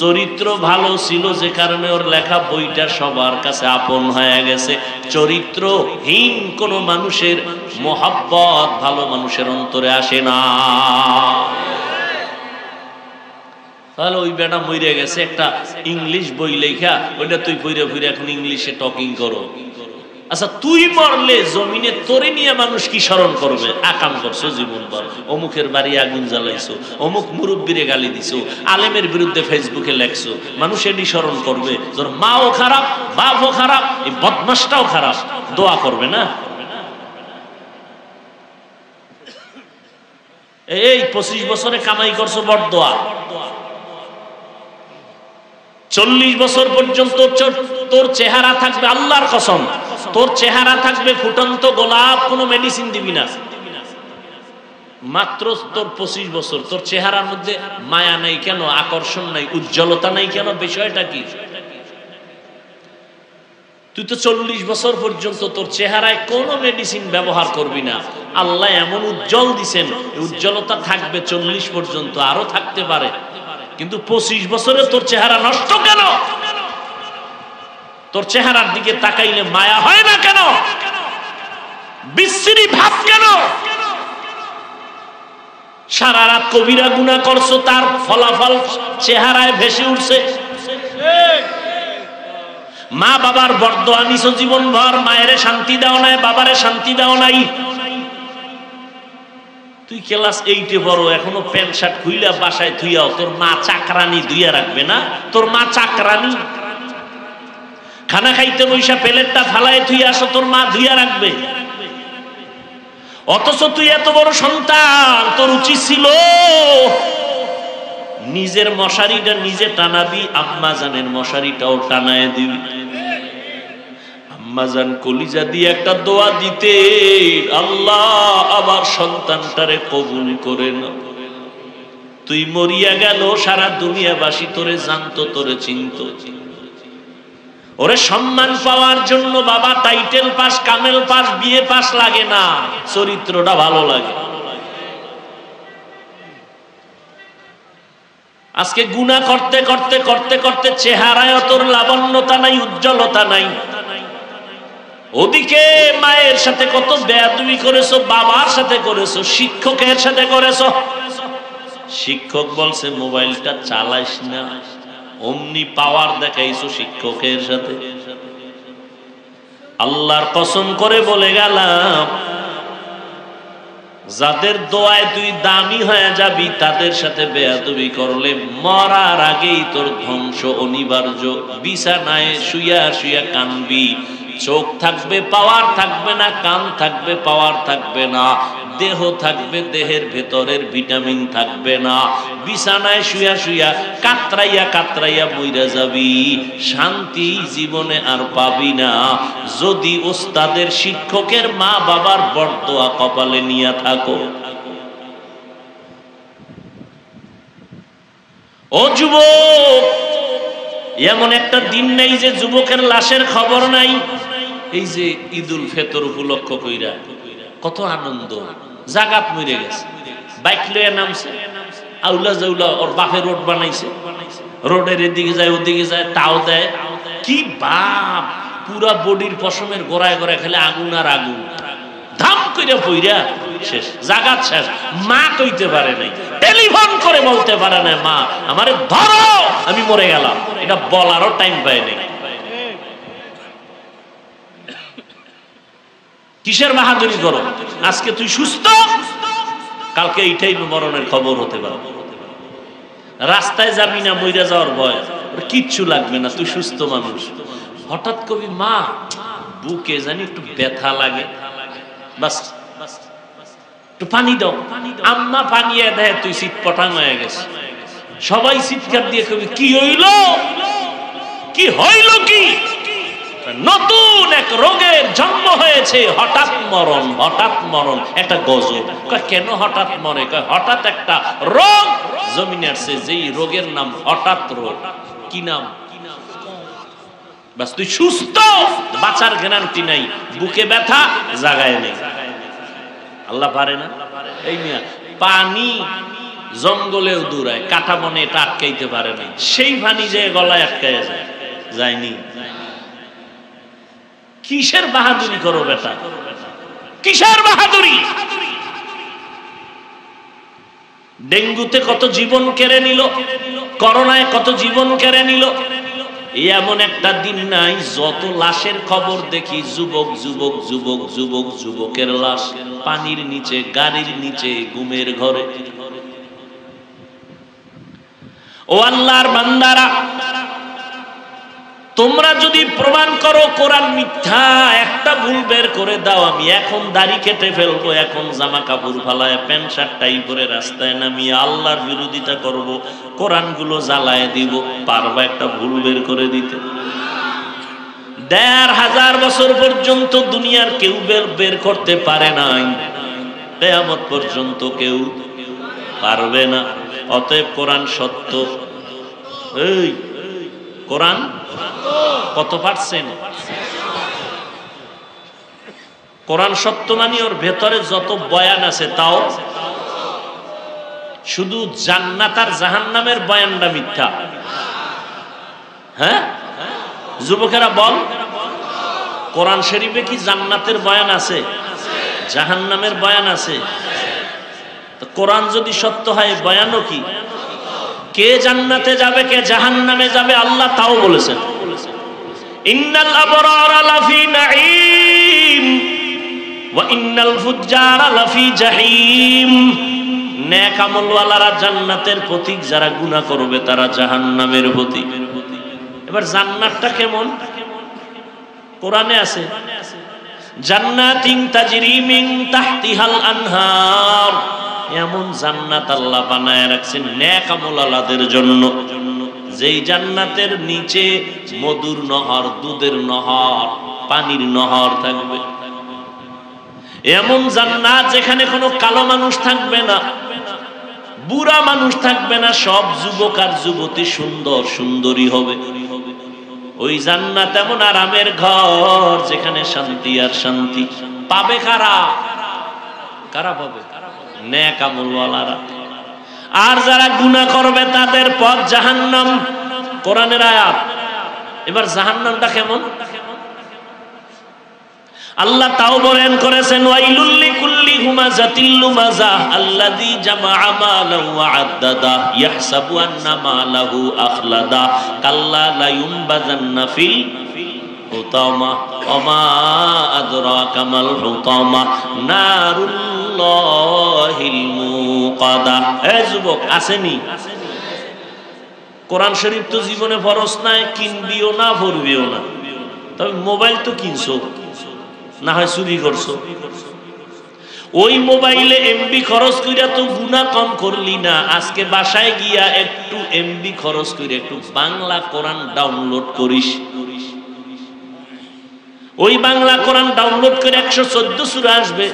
চরিত্র ভালো ছিল যে কারণে ওর লেখা বইটা সবার কাছে আপন হয়ে গেছে। চরিত্রহীন কোন মানুষের মোহাব্বত ভালো মানুষের অন্তরে আসে না। তাহলে ওই বেটা মরে গেছে, একটা ইংলিশ বই লেখা, ওইটা তুই পড়ে ফিরে এখন ইংলিশে টকিং করো। আচ্ছা, তুই মরলে জমিনে তোরে নিয়ে মানুষ কি স্মরণ করবে? আকাম করছো জীবনভর, অমুকের বাড়ি আগুন জ্বালাইছো, অমুক মুরব্বীরে গালি দিছো, আলেমের বিরুদ্ধে ফেসবুকে লেখছো, মানুষ এটি স্মরণ করবে। তোর মাও খারাপ, বাপও খারাপ, এই বদমাশটাও খারাপ, দোয়া করবে না? এই 25 বছরে কামাই করছো বড় দোয়া, 40 বছর পর্যন্ত তোর চেহারা থাকবে, আল্লাহর কসম তোর চেহারা থাকবে ফুটন্ত গোলাপ, কোনো মেডিসিন দিবি না। মাত্র তোর 25 বছর, তোর চেহারার মধ্যে মায়া নাই কেন, আকর্ষণ নাই, উজ্জ্বলতা নাই কেন? বিষয়টা কি? তুই তো 40 বছর পর্যন্ত তোর চেহারায় কোনো মেডিসিন ব্যবহার করবি না। আল্লাহ এমন উজ্জ্বল দিছেন, উজ্জ্বলতা থাকবে 40 পর্যন্ত, আরো থাকতে পারে। কিন্তু 25 বছরে তোর চেহারা নষ্ট কেন? তোর চেহারার দিকে তাকাইলে মায়া হয় না কেন? বিশ্রী ভাব কেন? সারা রাত কবিরা গুনাহ করছো, তার ফলাফল চেহারায় ভেসে উঠছে। মা বাবার বরদোয়া নিছো জীবন ভর, মায়ের শান্তি দাও নাই, বাবারে শান্তি দাও নাই। তুই ক্লাস 8-এ পড়ো, এখনো প্যান্ট শার্ট খুইলা বাসায় ধুইয়াও, তোর মা চাকরানি ধুইয়া রাখবে না? তোর মা চাকরানি। খানা খাইতে বইসা প্লেটটা ফালায় ধুইয়া আসো, তোর মা ধুইয়া রাখবে। অথচ তুই এত বড় সন্তান, তোর উচিত ছিল নিজের মশারিটা নিজে টানাবি, আম্মা জানের মশারিটাও টানায় দিবি। আম্মা জান কলিজা দিয়ে একটা দোয়া দিতে, আল্লাহ আবার সন্তানটারে কবুল করে না। তুই মরিয়া গেল, সারা দুনিয়াবাসী তোরে জানতো, তোরে চিনতো। ওরে সম্মান পাওয়ার জন্য বাবা টাইটেল পাস, কামেল পাস, বিয়ে পাস লাগে না, চরিত্রটা ভালো লাগে। আজকে গুনাহ করতে করতে করতে করতে চেহারায় তোর লাবণ্যতা নাই, উজ্জ্বলতা নাই। ওদিকে মায়ের সাথে কত বেয়াদবি করেছো, বাবার সাথে করেছো, শিক্ষকের সাথে করেছো। শিক্ষক বলছে মোবাইলটা চালাইস না, অমনি পাওয়ার দেখাইছো শিক্ষকের সাথে। আল্লাহর কসম করে বলে গেলাম, যাদের দোয়ায় তুই দামি হয়ে যাবি, তাদের সাথে বেয়াদবি করলে মরার আগেই তোর ধ্বংস অনিবার্য। বিছানায় শুইয়া শুইয়া কানবি, চোখ থাকবে পাওয়ার থাকবে না, কান থাকবে পাওয়ার থাকবে না, দেহ থাকবে দেহের ভেতরের ভিটামিন থাকবে না। বিছানায় শুইয়া শুইয়া কাতরাইয়া কাতরাইয়া মইরা যাবি, শান্তি জীবনে আর পাবি না যদি ওস্তাদের, শিক্ষকের, মা বাবার বরদোয়া কপালে নিয়ে থাকো। ও যুবক, এমন একটা দিন নেই যে যুবকের লাশের খবর নাই। এই যে ঈদুল ফিতর উপলক্ষ কইরা কত আনন্দ, জাগাত মরে গেছে, বাইক লইয়া নামছে, আউলা জাউলা ওর বাপে রোড বানাইছে, রোডের এদিকে যায় ওদিকে যায়, তাও দেয়। কি বাপ, পুরা বডির পশমের গোড়ায় গোড়ায় খেলে আগুন আর আগুন, ধাম কইরা পইরা শেষ, জাগাত শেষ। মা কইতে পারে নাই, টেলিফোন করে বলতে পারে না মা আমারে ধরো আমি মরে গেলাম, এটা বলারও টাইম পায়নি। কিসের বাহাদুরি করো? আজকে তুই সুস্থ, কালকে এইটাই মরণের খবর হতে পারে। রাস্তায় যাবি না, মইরা যাওয়ার ভয়, কিচ্ছু লাগবে না, তুই সুস্থ মানুষ। হঠাৎ কবি মা বুকে জানি একটু ব্যথা লাগে, বাস একটু পানি দাও, আম্মা পানি দেয়, তুই চিৎপটাং হয়ে গেছে। সবাই চিৎকার দিয়ে কবি কি হইল, কি হইল, কি নতুন এক রোগের জন্ম হয়েছে, হঠাৎ মরণ, হঠাৎ মরণ, একটা গজব। কেন হঠাৎ মরে? হঠাৎ একটা রোগ জমিনে আসছে, যেই রোগের নাম হঠাৎ রোগ। কি নাম? বাস তুই সুস্থ, বাঁচার গ্যারান্টি নাই, বুকে ব্যথা, জাগায় নেই। আল্লাহ পারে না? এই মিয়া পানি জঙ্গলেও দূরায়, কাটা মনে এটা আটকাইতে পারে না, সেই পানি যে গলায় আটকায় যায়, যায়নি। কিসের বাহাদুরি করো বেটা, কিসের বাহাদুরি? ডেঙ্গুতে কত জীবন কেড়ে নিল, করোনায় কত জীবন কেড়ে নিল। এমন একটা দিন নাই যত লাশের খবর দেখি, যুবক যুবক যুবক যুবক যুবকের লাশ পানির নিচে, গাড়ির নিচে, ঘুমের ঘরে। ও আল্লাহর বান্দারা, তোমরা যদি প্রমাণ করো কোরআন মিথ্যা, একটা ভুল বের করে দাও, আমি এখন দাড়ি কেটে ফেলবো, এখন জামা কাপড় ফালায় প্যান্ট শার্ট টাই পরে রাস্তায় নামিয়ে আল্লাহর বিরোধিতা করব, কোরআন গুলো জ্বালায় দিব, পারবা একটা ভুল বের করে দিতে? ১৫০০ বছর পর্যন্ত দুনিয়ার কেউ বের করতে পারে নাই, কিয়ামত পর্যন্ত কেউ পারবে না। অতএব কোরআন সত্য। এই কোরআন কত পার্সেন্ট? কোরআন সত্য মানে ওর ভেতরে যত বয়ান আছে তাও। শুধু জান্নাত আর জাহান্নামের বয়ানটা মিথ্যা। হ্যাঁ যুবকেরা বল, কোরআন শরীফে কি জান্নাতের বয়ান আছে, জাহান্নামের বয়ান আছে? তো কোরআন যদি সত্য হয়, বয়ানও কি? কে জান্নাতে যাবে, কে জাহান্নামে যাবে, আল্লাহ তাও বলেছেন। ইন্নাল আবরারা লাফি নাঈম ওয়া ইন্নাল ফুজ্জারা লাফি জাহিম। নেক আমলওয়ালারা জান্নাতের পথিক, যারা গুনাহ করবে তারা জাহান্নামের পথিক। এবার জান্নাতটা কেমন? কোরআনে আছে, জান্নাতিন তাজরি মিন তাহতিহাল আনহার। এমন জান্নাত আল্লাহ বানায় রাখছেন নেক আমলওয়ালাদের জন্য, যেই জান্নাতের নিচে মধুর নহর, দুধের নহর, পানির নহর থাকবে। এমন জান্নাত যেখানে কোনো কালো মানুষ থাকবে না, বুড়া মানুষ থাকবে না, সব যুবক আর যুবতী সুন্দর সুন্দরী হবে। ওই জান্নাত এমন আরামের ঘর যেখানে শান্তি আর শান্তি। পাবে কারা? কারা পাবে? নেক আমলওয়ালারা। আর যারা গুনাহ করবে তাদের পথ জাহান্নাম। কোরআনের আয়াত। এবার জাহান্নামটা কেমন? আল্লাহ তাও বলেন করেছেন, ওয়াইলুল লিকুল্লি হুমাযাতিল লুমাযা আল্লাযী জামাআ মালাহু ওয়া আদ্দাদা ইয়াহসাবু আন্না মালাহু আখলাদা কাল্লা লা ইউনবাযান্না ফিল হুতামা ওয়া মা আদরাকা মাল হুতামা নারুল্লাহিল মুকাদা। এ যুবক, আসেনি? কোরআন শরীফ তো জীবনে ফরজ নাই, কিনবিও না, পড়বিও না। তবে মোবাইল তো কিনছো, না হয় চুরি করছো। ওই মোবাইলে এমবি খরচ কইরা তো গুনাহ কম করলি না। আজকে বাসায় গিয়া একটু এমবি খরচ কইরা একটু বাংলা কোরআন ডাউনলোড করিস। ওই বাংলা কোরআন ডাউনলোড করে 114 সূরা আসবে,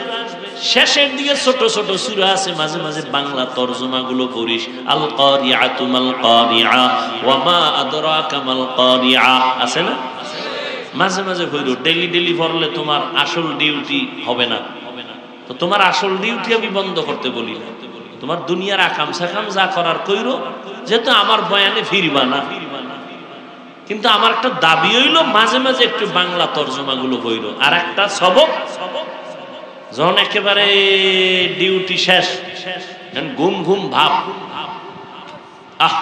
শেষের দিকে ছোট ছোট সূরা আছে, মাঝে মাঝে বাংলা তরজমা গুলো পড়িস। আল কারিআতু মাল কারিআ ওয়া মা আদরাকা মাল কারিআ আছে না? মাঝে মাঝে পড়ো। ডেইলি ডেইলি পড়লে তোমার আসল ডিউটি হবে না। তো তোমার আসল ডিউটি আমি বন্ধ করতে বলি না, তোমার দুনিয়ার আকাম সাকাম যা করার কইরো, যেহেতু আমার বয়ানে ফিরবা না। কিন্তু আমার একটা দাবি হইল মাঝে মাঝে একটু বাংলা তরজমা গুলো পড়ো। আর একটা সবক, যখন একেবারে ডিউটি শেষ, ঘুম ঘুম ভাব। আহ,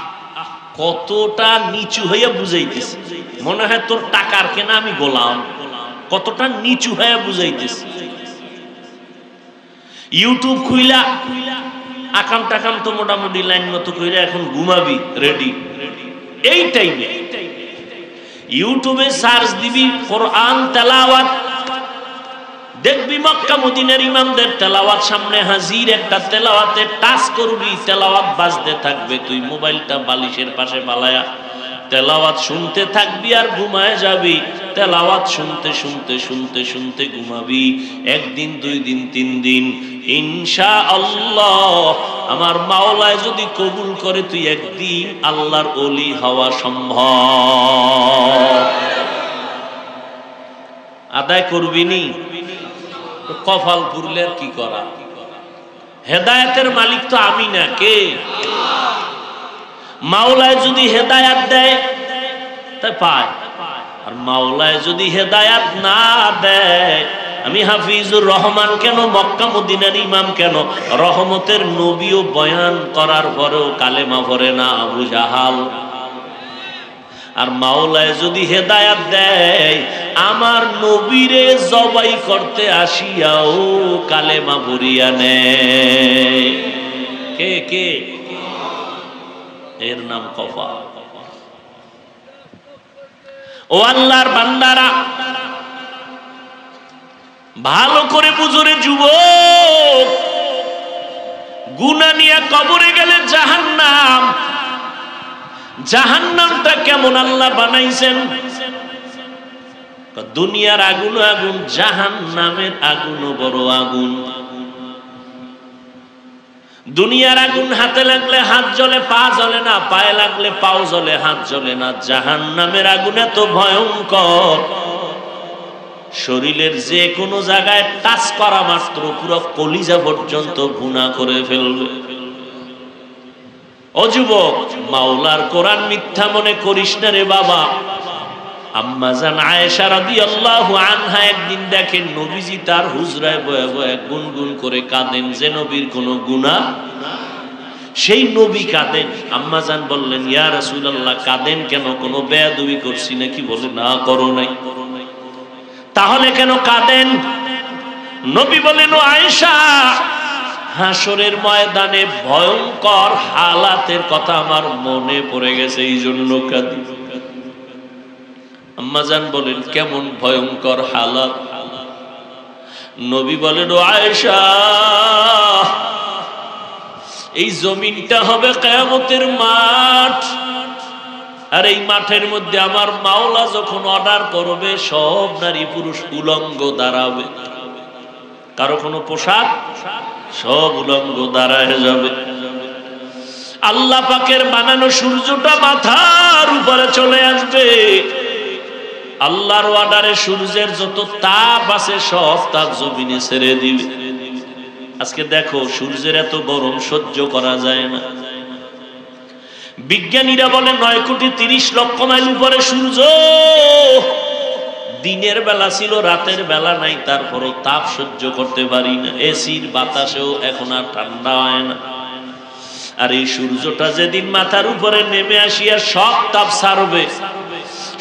কতটা নিচু হইয়া বুঝাইতেছে, মনে হয় তোর টাকার কেনা আমি গোলাম, কতটা নিচু হইয়া বুঝাইতেছে। ইউটিউব খুইলা আকাম টাকাম তো মোটামুটি লাইন মতো কইরা এখন ঘুমাবি রেডি। এই টাইমে ইউটিউবে সার্চ দিবি কোরআন তেলাওয়াত, দেখবি মক্কা মদিনার ইমামদের তেলাওয়াত সামনে হাজির, একটা তেলাওয়াতে টাচ করবি, তেলাওয়াত বাজতে থাকবে, তুই মোবাইলটা বালিশের পাশে বালায়া তেলাওয়াত শুনতে থাকবি আর ঘুমায় যাবি। তেলাওয়াত শুনতে শুনতে শুনতে শুনতে ঘুমাবি। একদিন, 2 দিন, 3 দিন, ইনশাআল্লাহ আমার মাওলায় যদি কবুল করে তুই একদিন আল্লাহর ওলি হওয়া সম্ভব। আদায় করবি নি? কপাল পুরলে আর কি করা? হেদায়েতের মালিক তো আমি না, কে? মাওলায় যদি হেদায়াত দেয় তা পায়, আর মাওলায় যদি হেদায়াত না দেয়, আমি হাফিজুর রহমান কেন, মক্কা মদিনার ইমাম কেন, রহমতের নবীও বয়ান করার পরেও কালেমা পড়ে না আবু জাহাল। আর মাওলায় যদি হেদায়াত দেয়, আমার নবীরে জবাই করতে আসিয়াও কালেমা ভরিয়া নেয়। কে কে? এর নাম কফা। ও আল্লাহর বান্দারা, ভালো করে বুঝরে যুবক, গুনাহ নিয়ে কবরে গেলে জাহান্নাম। জাহান্নামটা কেমন আল্লাহ বানাইছেন? দুনিয়ার আগুন আগুন, জাহান্নামের আগুনও বড় আগুন। দুনিয়ার আগুন হাতে লাগলে হাত জ্বলে, পা জ্বলে না, পায়ে লাগলে পাও জ্বলে, হাত জ্বলে না। জাহান্নামের আগুন এত ভয়ঙ্কর, শরীরের যে কোনো জায়গায় টাচ করা মাত্র পুরো কলিজা পর্যন্ত ভুনা করে ফেলবে। ও যুবক, মাওলার কোরআন মিথ্যা মনে করিস না রে বাবা। আম্মা জান আয়েশা রাদিয়াল্লাহু আনহা একদিন দেখেন নবীজি তার হুজরায় বয়ে বয়ে গুনগুন করে কাঁদেন যে নবীর কোনো গুনাহ, সেই নবী কাঁদেন। আম্মা জান বললেন, ইয়া রাসূলুল্লাহ কাঁদেন কেন? কোনো বেয়াদবি করছি নাকি? বলে, না করো নাই। তাহলে কেন কাঁদেন? নবী বলেন, ও আয়েশা, হাসরের ময়দানে ভয়ঙ্কর হালাতের কথা আমার মনে পড়ে গেছে, এই জন্য কাঁদি। আম্মাজান বলেন, কেমন ভয়ঙ্কর হালাত? নবী বলেন, ও আয়েশা, এই জমিনটা হবে কিয়ামতের মাঠ, আর এই মাঠের মধ্যে আমার মাওলা যখন অর্ডার করবে সব নারী পুরুষ উলঙ্গ দাঁড়াবে, কারো কোনো পোশাক, সব উলঙ্গ দাঁড়ায় যাবে। আল্লাহ পাকের বানানো সূর্যটা মাথার উপরে চলে আসবে। আল্লাহর অর্ডারে সূর্যের যত তাপ আছে সব তাপ জমিনে ছেড়ে দিবে। আজকে দেখো সূর্যের এত গরম সহ্য করা যায় না। বিজ্ঞানীরা বলে 9,30,00,000 মাইল উপরে সূর্য। দিনের বেলা ছিল, রাতের বেলা নাই, তারপরও তাপ সহ্য করতে পারি না। এসির বাতাসেও এখন আর ঠান্ডা হয় না। আর এই সূর্যটা যেদিন মাথার উপরে নেমে আসিয়া সব তাপ ছাড়বে,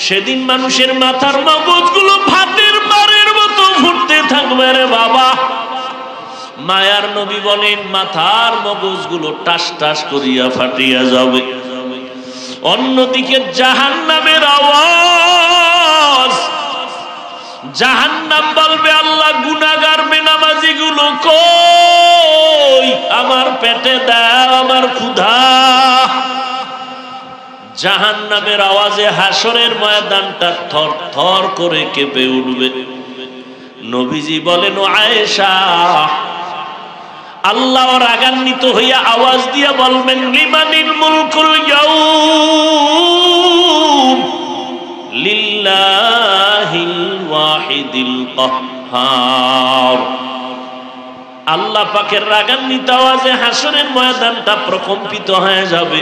সেদিন মানুষের মাথার মগজগুলো ভাতের বারের মতো ফুটতে থাকবে রে বাবা। মায়ার নবী বলেন, মাথার মগজগুলো টাস টাস করিয়া ফাটিয়া যাবে। অন্যদিকে জাহান্নামের আওয়াজ, জাহান্নাম বলবে, আল্লাহ গুনাহগার বেনামাজি গুলো কই? আমার পেটে দাও, আমার ক্ষুধা। জাহান্নামের আওয়াজে হাসরের ময়দানটা থর থর করে কেঁপে উঠবে। নবীজি বলেন, ও আয়েশা, আল্লাহ রাগান্বিত হইয়া আওয়াজ দিয়া বলবেন, লিমানিল মুলকুল ইয়াউম লিল্লাহিল ওয়াহিদিল কাহ্হার। আল্লাহ পাকের রাগান্বিত আওয়াজে হাসরের ময়দানটা প্রকম্পিত হয়ে যাবে।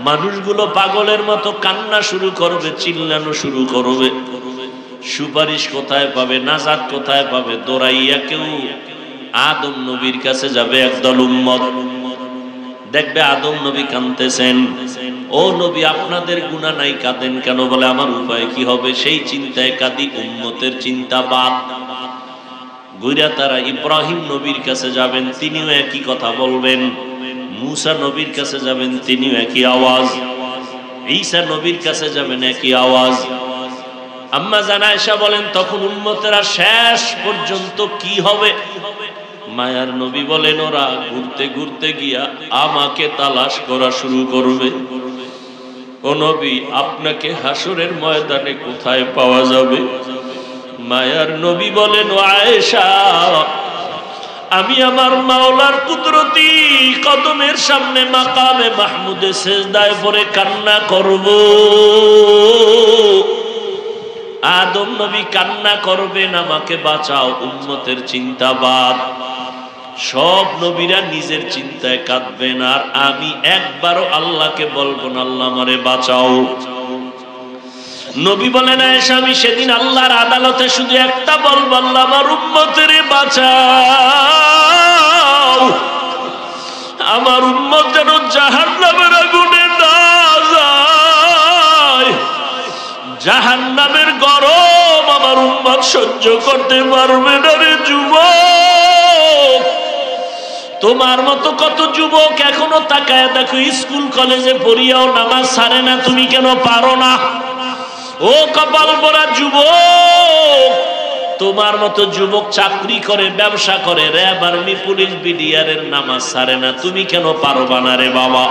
মানুষগুলো পাগলের মতো কান্না শুরু করবে, চিল্লানো শুরু করবে। সুপারিশ কোথায় পাবে, নাজাত কোথায় পাবে? দৌড়াইয়া কেউ আদম নবীর কাছে যাবে একদল উম্মত। দেখবে আদম নবী কাঁদতেছেন, ও নবী আপনাদের গুনাহ নাই, কাঁদেন কেন? বলে আমার উপায় কি হবে? সেই চিন্তায় কাঁদি, উম্মতের চিন্তা বাদ। গুইরা তারা ইব্রাহিম নবীর কাছে যাবেন, তিনিও একই কথা বলবেন। মুসা নবীর কাছে যাবেন, তিনিও একই আওয়াজ। ঈসা নবীর কাছে যাবেন, একই আওয়াজ। আম্মা জান আয়েশা বলেন, তখন উম্মতেরা শেষ পর্যন্ত কি হবে? মায়ার নবী বলেন, ওরা ঘুরতে ঘুরতে গিয়া আমাকে তালাশ করা শুরু করবে। ও নবী, আপনাকে হাসরের ময়দানে কোথায় পাওয়া যাবে? মায়ার নবী বলেন, ও আয়েশা, আমি আমার মাওলার কুদরতি কদমের সামনে মাকামে মাহমুদে সেজদায় পড়ে কান্না করব। আদম নবী কান্না করবেন, আমাকে বাঁচাও। উম্মতের চিন্তাবাদ। সব নবীরা নিজের চিন্তায় কাঁদবেন, আর আমি একবারও আল্লাহকে বলবো না, আল্লাহ আমারে বাঁচাও। নবী বলেন, আয়েশা, আমি সেদিন আল্লাহর আদালতে শুধু একটা বলবো, আল্লাহ আমার উম্মতের বাঁচাও। আমার উম্মত যেন জাহান্নামের আগুনে না যায়। জাহান্নামের গরম আমার উম্মত সহ্য করতে পারবে না রে যুবক। তোমার মতো কত যুবক এখনো তাকায় দেখো, স্কুল কলেজে পড়িয়াও নামাজ ছাড়ে না, তুমি কেন পারো না? ও কপাল পরা যুবক, তোমার মতো যুবক চাকরি করে, ব্যবসা করে, র্যাব, আর্মি, পুলিশ, বিডিআরের নামাজ ছাড়ে না, তুমি কেন পারবা না রে বাবা?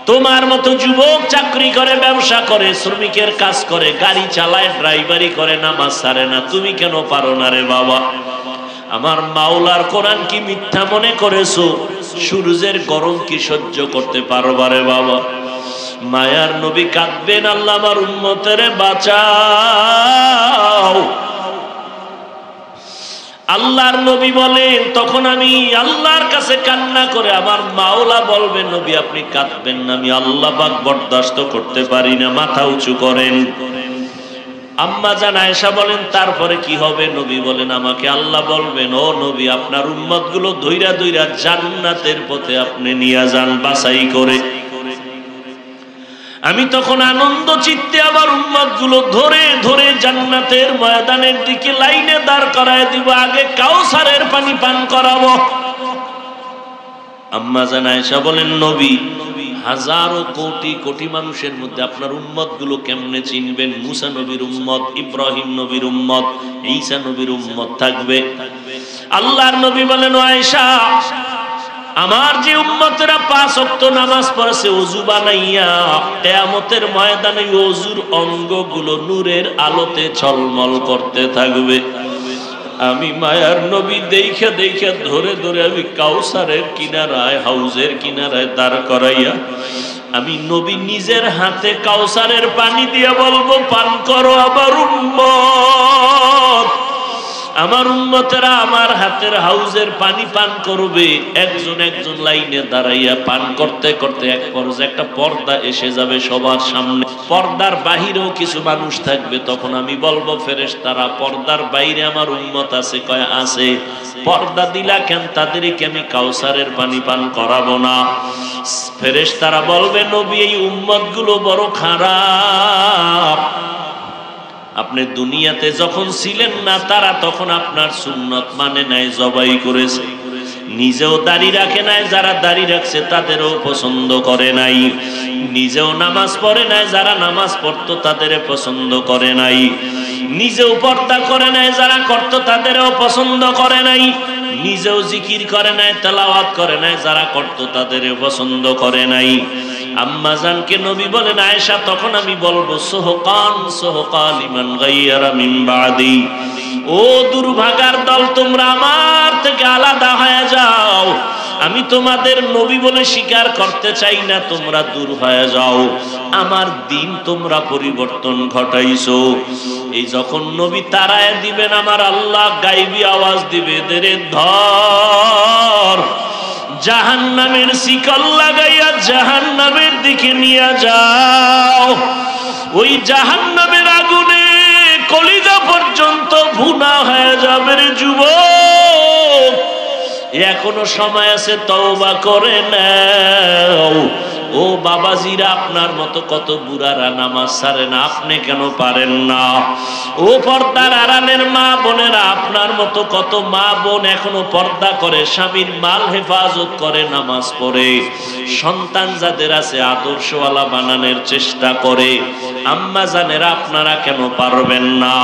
তোমার মতো যুবক চাকরি করে, ব্যবসা করে, শ্রমিকের কাজ করে, গাড়ি চালায়, ড্রাইভারি করে, নামাজ ছাড়ে না, তুমি কেন পারো না রে বাবা? আমার মাওলার কোরআন কি মিথ্যা মনে করেছো? সূর্যের গরম কি সহ্য করতে পারবা রে বাবা? মায়ার নবী কাঁদবেন, আল্লাহ আমার উম্মতের বাঁচাও। আল্লাহর নবী বলেন, তখন আমি আল্লাহর কাছে কান্না করে, আমার মাওলা বলবেন, নবী আপনি কাঁদবেন না, আমি আল্লাহ পাক বরদাস্ত করতে পারি না। মাথা উঁচু করেন। আম্মা জান আয়েশা বলেন, তারপরে কি হবে? নবী বলেন, আমাকে আল্লাহ বলবেন, ও নবী আপনার উম্মত গুলো ধইরা ধইরা জান্নাতের পথে আপনি নিয়ে যান বাছাই করে। আমি তখন আনন্দ চিত্তে আমার উম্মত গুলো ধরে ধরে জান্নাতের ময়দানের দিকে লাইনে দাঁড় করায় দিব, আগে কাউসারের পানি পান করাবো। আম্মা জান আয়েশা বলেন, নবী হাজারো কোটি কোটি মানুষের মধ্যে আপনার উম্মত গুলো কেমনে চিনবেন? মুসা নবীর উম্মত, ইব্রাহিম নবীর উম্মত, ঈসা নবীর উম্মত থাকবে। আল্লাহর নবী বলেন, আয়েশা, আমার যে উম্মতেরা 5 ওয়াক্ত নামাজ পড়েছে ওযু বানাইয়া, কিয়ামতের ময়দানে ওযুর অঙ্গগুলো নূরের আলোতে ঝলমল করতে থাকবে। আমি মায়ার নবী দেখে দেখে ধরে ধরে আমি কাউসারের কিনারায়, হাউজের কিনারায় দাঁড় করাইয়া আমি নবী নিজের হাতে কাউসারের পানি দিয়ে বলবো, পান করো আমার উম্মত। আমার উম্মতেরা আমার হাতের হাউজের পানি পান করবে। একজন একজন লাইনে দাঁড়াইয়া পান করতে করতে এক পর্যায়ে একটা পর্দা এসে যাবে সবার সামনে। পর্দার বাহিরেও কিছু মানুষ থাকবে। তখন আমি বলবো, ফেরেশতারা, পর্দার বাইরে আমার উম্মত আছে? কয় আছে। পর্দা দিলা কেন? তাদেরকে আমি কাউসারের পানি পান করাবো না। ফেরেশতারা বলবে, নবী এই উম্মত গুলো বড় খারাপ। আপনি দুনিয়াতে যখন ছিলেন না, তারা তখন আপনার সুন্নত মানে নাই, জবাই করেছে। নিজেও দাড়ি রাখে নাই, যারা দাড়ি রাখছে তাদেরও পছন্দ করে নাই। নিজেও নামাজ পড়ে নাই, যারা নামাজ পড়তো তাদের পছন্দ করে নাই। নিজেও পর্দা করে নাই, যারা করতো তাদেরও পছন্দ করে নাই। নিজেও জিকির করে নাই, তেলাওয়াত করে নাই, যারা করতো তাদের পছন্দ করে নাই। আম্মা জানকে নবী বলেন, আয়েশা, তখন আমি বলবো, সোহকান সোহকান লিমান গায়্যারা মিন বাদি। ও দুর্ভাগার দল, তোমরা আমার থেকে আলাদা হয়ে যাও। আমি তোমাদের নবী বলে স্বীকার করতে চাই না, তোমরা দূর হয়ে যাও। আমার দিন তোমরা পরিবর্তন ঘটাইছো। এই যখন নবী তারায় দিবেন, আমার আল্লাহ গায়বী আওয়াজ দিবে, এদের ধর, জাহান্নামের শিকল লাগাইয়া জাহান্নামের দিকে নিয়ে যাও। ওই জাহান্নামের আগুনে কলিজা পর্যন্ত ভুনা হয়ে যাবে রে যুবক। এখনো সময় আছে, তওবা করে নাও। ও বাবাজিরা, আপনার মতো কত বুড়ারা নামাজ ছাড়ে না, আপনি কেন পারেন না? ও পর্দার আড়ালের মা বোনেরা, আপনার মতো কত মা বোন এখনো পর্দা করে, স্বামীর মাল হেফাজত করে, নামাজ পড়ে, সন্তান যাদের আছে আদর্শওয়ালা বানানোর চেষ্টা করে। আম্মা জানেরা, আপনারা কেন পারবেন না?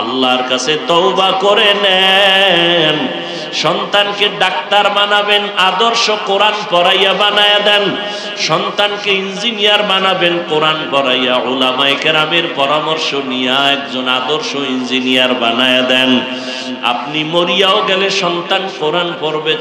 আল্লাহর কাছে তওবা করে নেন। সন্তানকে ডাক্তার বানাবেন, আদর্শ কোরআন পড়াইয়া বানায়া দেন। সন্তানকে ইঞ্জিনিয়ার বানাবেন, কোরআন পড়াইয়া উলামায়ে কেরামের পরামর্শ নিয়ে একজন আদর্শ ইঞ্জিনিয়ার বানায়া দেন। আপনি মরিয়াও গেলে সন্তান কোরআন পড়বে।